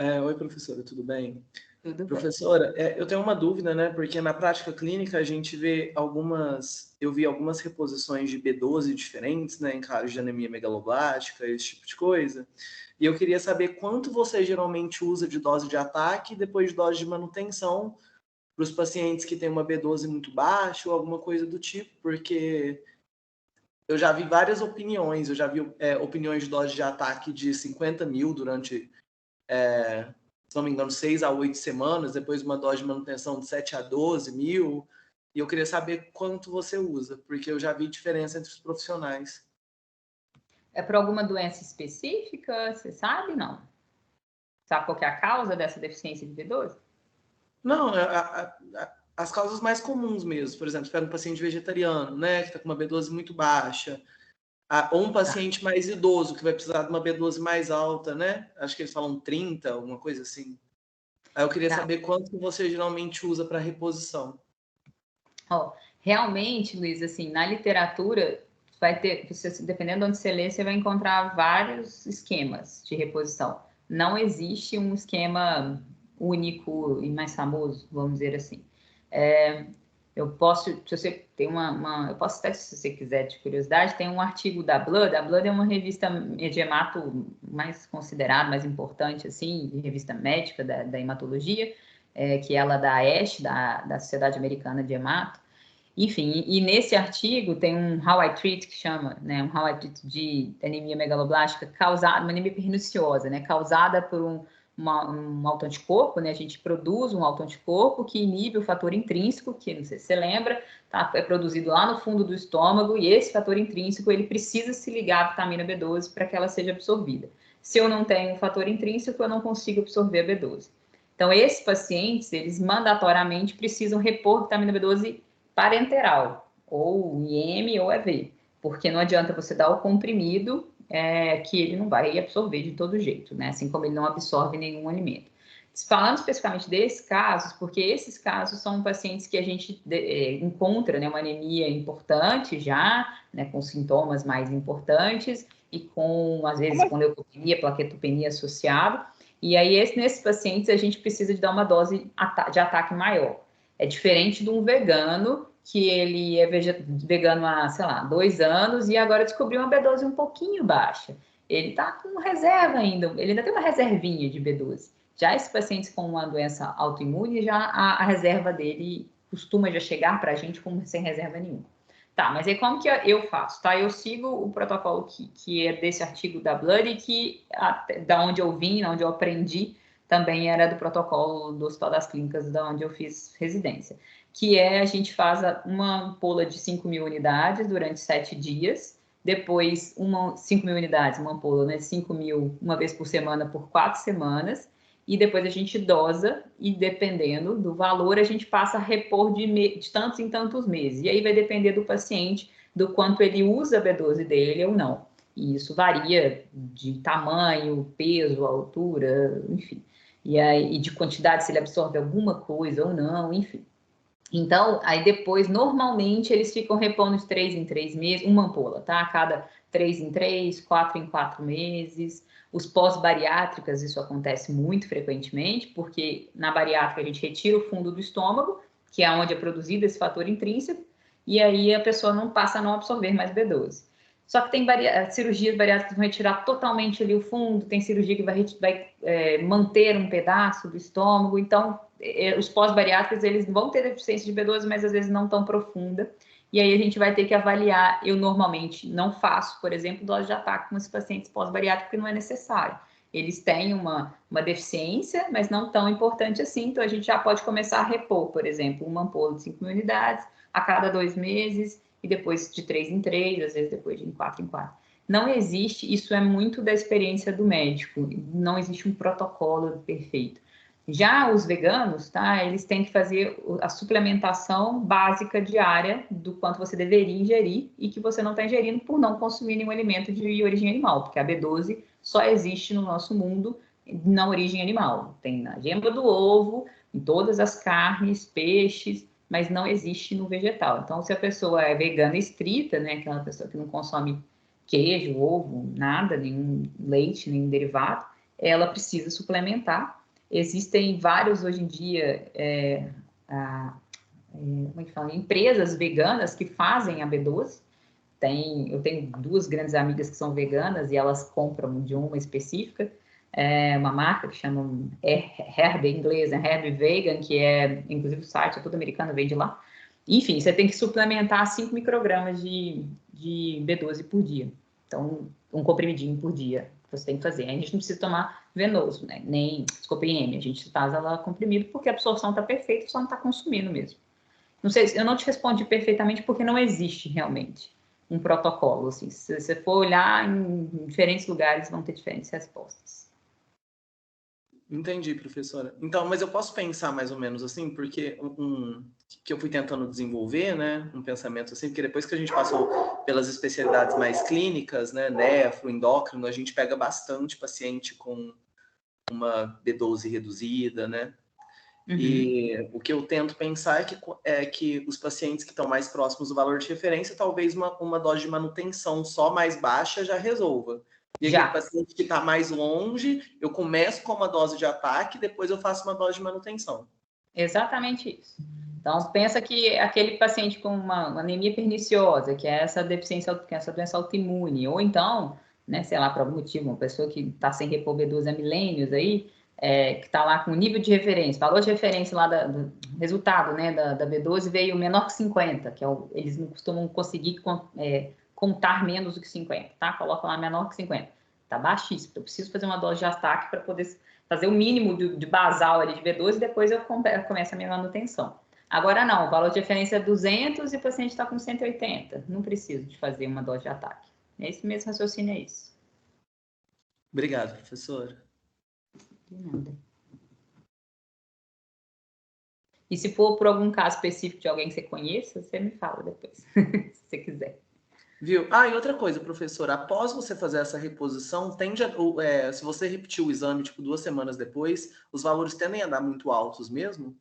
Oi, professora, tudo bem? Tudo professora, eu tenho uma dúvida, né? Porque na prática clínica a gente vê eu vi algumas reposições de B12 diferentes, né? Em casos de anemia megaloblástica, esse tipo de coisa. E eu queria saber quanto você geralmente usa de dose de ataque e depois de dose de manutenção para os pacientes que têm uma B12 muito baixa ou alguma coisa do tipo, porque eu já vi várias opiniões, eu já vi opiniões de dose de ataque de 50 mil durante, se não me engano, 6 a 8 semanas, depois uma dose de manutenção de 7 a 12 mil, e eu queria saber quanto você usa, porque eu já vi diferença entre os profissionais. É por alguma doença específica, você sabe? Não. Sabe qual que é a causa dessa deficiência de B12? Não, as causas mais comuns mesmo. Por exemplo, pega um paciente vegetariano, né, que está com uma B12 muito baixa, ou um paciente mais idoso, que vai precisar de uma B12 mais alta, né? Acho que eles falam 30, alguma coisa assim. Aí eu queria saber quanto que você geralmente usa para reposição. Realmente, Luiz, assim, na literatura, vai ter, dependendo de onde você lê, você vai encontrar vários esquemas de reposição. Não existe um esquema único e mais famoso, vamos dizer assim. Eu posso, se você tem eu posso até, se você quiser, de curiosidade, tem um artigo da Blood. A Blood é uma revista de hemato mais considerada, mais importante, assim, de revista médica da hematologia, que ela da ASH, da Sociedade Americana de Hemato. Enfim, e nesse artigo tem um How I Treat, que chama, né, um How I Treat de anemia megaloblástica causada, uma anemia perniciosa, né, causada por um autoanticorpo, né, a gente produz um autoanticorpo que inibe o fator intrínseco, que não sei se você lembra, tá, é produzido lá no fundo do estômago, e esse fator intrínseco, ele precisa se ligar à vitamina B12 para que ela seja absorvida. Se eu não tenho um fator intrínseco, eu não consigo absorver a B12. Então, esses pacientes, eles mandatoriamente precisam repor vitamina B12 parenteral, ou IM ou EV, porque não adianta você dar o comprimido que ele não vai absorver de todo jeito, né? Assim como ele não absorve nenhum alimento. Falando especificamente desses casos, porque esses casos são pacientes que a gente encontra, né, uma anemia importante já, né, com sintomas mais importantes e com, às vezes, com leucopenia, plaquetopenia associado. E aí, nesses pacientes, a gente precisa de dar uma dose de ataque maior. É diferente de um vegano, que ele é vegano há, sei lá, 2 anos e agora descobriu uma B12 um pouquinho baixa. Ele está com reserva ainda, ele ainda tem uma reservinha de B12. Já esses pacientes com uma doença autoimune, já a reserva dele costuma já chegar para a gente sem reserva nenhuma. Tá, mas aí como que eu faço? Tá, eu sigo o protocolo que é desse artigo da Blood e que, da onde eu vim, da onde eu aprendi, também era do protocolo do Hospital das Clínicas, da onde eu fiz residência, que é a gente faz uma ampola de 5.000 unidades durante 7 dias, depois 5.000 unidades, uma ampola, né, 5.000 uma vez por semana por 4 semanas, e depois a gente dosa, e dependendo do valor, a gente passa a repor de tantos em tantos meses. E aí vai depender do paciente, do quanto ele usa a B12 dele ou não. E isso varia de tamanho, peso, altura, enfim. E de quantidade, se ele absorve alguma coisa ou não, enfim. Então, aí depois, normalmente, eles ficam repondo de 3 em 3 meses, uma ampola, tá? A cada 3 em 3, 4 em 4 meses. Os pós-bariátricas, isso acontece muito frequentemente, porque na bariátrica a gente retira o fundo do estômago, que é onde é produzido esse fator intrínseco, e aí a pessoa não passa a não absorver mais B12. Só que tem cirurgias bariátricas que vão retirar totalmente ali o fundo, tem cirurgia que vai manter um pedaço do estômago, então os pós-bariátricos eles vão ter deficiência de B12, mas às vezes não tão profunda, e aí a gente vai ter que avaliar. Eu normalmente não faço, por exemplo, dose de ataque com esses pacientes pós-bariátricos, porque não é necessário. Eles têm uma deficiência, mas não tão importante assim, então a gente já pode começar a repor, por exemplo, uma ampola de 5.000 unidades a cada 2 meses, e depois de 3 em 3, às vezes depois de 4 em 4. Não existe, isso é muito da experiência do médico, não existe um protocolo perfeito. Já os veganos, tá, eles têm que fazer a suplementação básica diária do quanto você deveria ingerir e que você não está ingerindo por não consumir nenhum alimento de origem animal, porque a B12 só existe no nosso mundo na origem animal. Tem na gema do ovo, em todas as carnes, peixes, mas não existe no vegetal. Então, se a pessoa é vegana estrita, né, aquela pessoa que não consome queijo, ovo, nada, nenhum leite, nenhum derivado, ela precisa suplementar. Existem vários, hoje em dia, como é que fala? Empresas veganas que fazem a B12. Eu tenho 2 grandes amigas que são veganas e elas compram de uma específica, uma marca que chama Herb, em inglês, Herb Vegan, que é, inclusive o site é todo americano, vem de lá. Enfim, você tem que suplementar 5 microgramas de B12 por dia. Então, um comprimidinho por dia que você tem que fazer. A gente não precisa tomar venoso, né? Nem, desculpa, IM, a gente faz ela comprimido porque a absorção está perfeita, só não está consumindo mesmo. Não sei, eu não te respondi perfeitamente porque não existe realmente um protocolo, assim. Se você for olhar em diferentes lugares, vão ter diferentes respostas. Entendi, professora. Então, mas eu posso pensar mais ou menos assim, porque que eu fui tentando desenvolver, né, um pensamento assim, porque depois que a gente passou pelas especialidades mais clínicas, né, nefro, endócrino, a gente pega bastante paciente com uma B12 reduzida, né? Uhum. E o que eu tento pensar é que os pacientes que estão mais próximos do valor de referência, talvez uma dose de manutenção só mais baixa já resolva. E aquele paciente que está mais longe, eu começo com uma dose de ataque, depois eu faço uma dose de manutenção. Exatamente isso. Então, pensa que aquele paciente com uma anemia perniciosa, que é essa deficiência, que é essa doença autoimune, ou então, né, sei lá, por algum motivo, uma pessoa que está sem repor B12 há milênios aí, que está lá com o nível de referência, valor de referência lá do resultado, né, da B12 veio menor que 50, que eles não costumam conseguir contar menos do que 50, tá? Coloca lá menor que 50. Tá baixíssimo. Eu preciso fazer uma dose de ataque para poder fazer o mínimo de basal ali de B12 e depois eu começo a minha manutenção. Agora não, o valor de referência é 200 e o paciente está com 180. Não preciso de fazer uma dose de ataque. Esse mesmo raciocínio é isso. Obrigado, professora. De nada. E se for por algum caso específico de alguém que você conheça, você me fala depois, se você quiser. Viu? Ah, e outra coisa, professora, após você fazer essa reposição, se você repetir o exame, tipo, 2 semanas depois, os valores tendem a dar muito altos mesmo?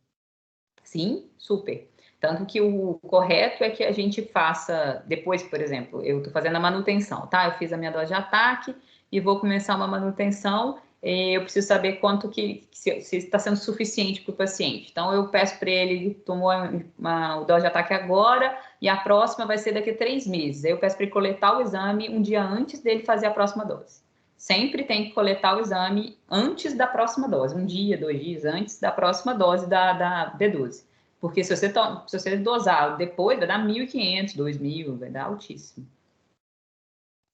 Sim, super. Tanto que o correto é que a gente faça, depois, por exemplo, eu estou fazendo a manutenção, tá? Eu fiz a minha dose de ataque e vou começar uma manutenção, eu preciso saber quanto se está sendo suficiente para o paciente. Então, eu peço para ele, tomou uma dose de ataque agora e a próxima vai ser daqui a 3 meses. Aí eu peço para ele coletar o exame um dia antes dele fazer a próxima dose. Sempre tem que coletar o exame antes da próxima dose, 1 dia, 2 dias antes da próxima dose da B12. Porque se você dosar depois, vai dar 1.500, 2.000, vai dar altíssimo.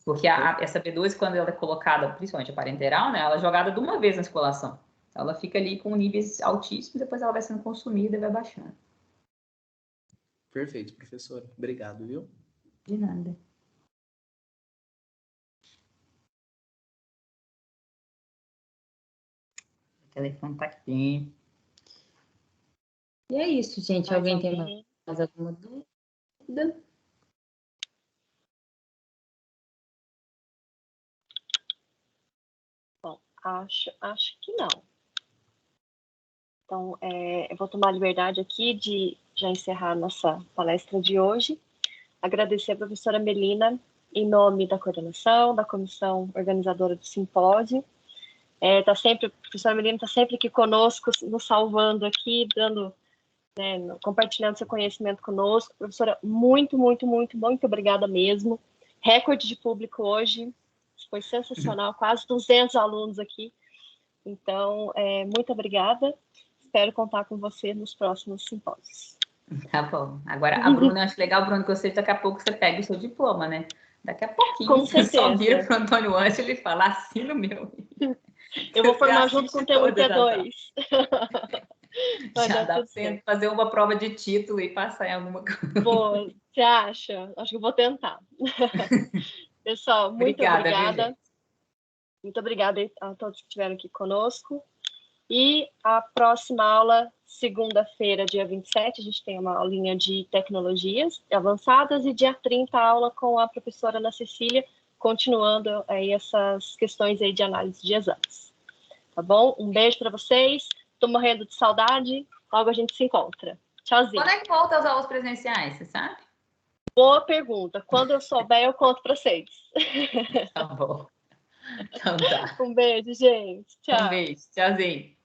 Porque essa B12, quando ela é colocada, principalmente a parenteral, né, ela é jogada de uma vez na circulação. Então, ela fica ali com níveis altíssimos, depois ela vai sendo consumida e vai baixando. Perfeito, professora. Obrigado, viu? De nada. O telefone tá aqui. E é isso, gente. Alguém tem mais alguma dúvida? Bom, acho que não. Então, eu vou tomar a liberdade aqui de já encerrar a nossa palestra de hoje. Agradecer a professora Melina, em nome da coordenação, da comissão organizadora do simpósio. A professora Melina está sempre aqui conosco, nos salvando aqui, compartilhando seu conhecimento conosco. Professora, muito, muito, muito, muito obrigada mesmo. Recorde de público hoje, foi sensacional, quase 200 alunos aqui. Então, muito obrigada. Espero contar com você nos próximos simpósios. Tá bom. Agora, a Bruna, eu acho legal, Bruno, que você daqui a pouco você pega o seu diploma, né? Daqui a pouquinho, com você certeza. só vira para o Antônio Ângelo e fala, assina o meu. Eu vou formar junto com o TU-T2. Já dá para fazer uma prova de título e passar em alguma coisa. Você acha? Acho que eu vou tentar. Pessoal, muito obrigada. Muito obrigada a todos que estiveram aqui conosco. E a próxima aula, segunda-feira, dia 27, a gente tem uma aulinha de tecnologias avançadas e dia 30 aula com a professora Ana Cecília, continuando aí essas questões aí de análise de exames. Tá bom? Um beijo para vocês. Estou morrendo de saudade. Logo a gente se encontra. Tchauzinho. Quando é que volta as aulas presenciais, você sabe? Boa pergunta. Quando eu souber, eu conto para vocês. Tá bom. Então tá. Um beijo, gente. Tchau. Um beijo. Tchauzinho.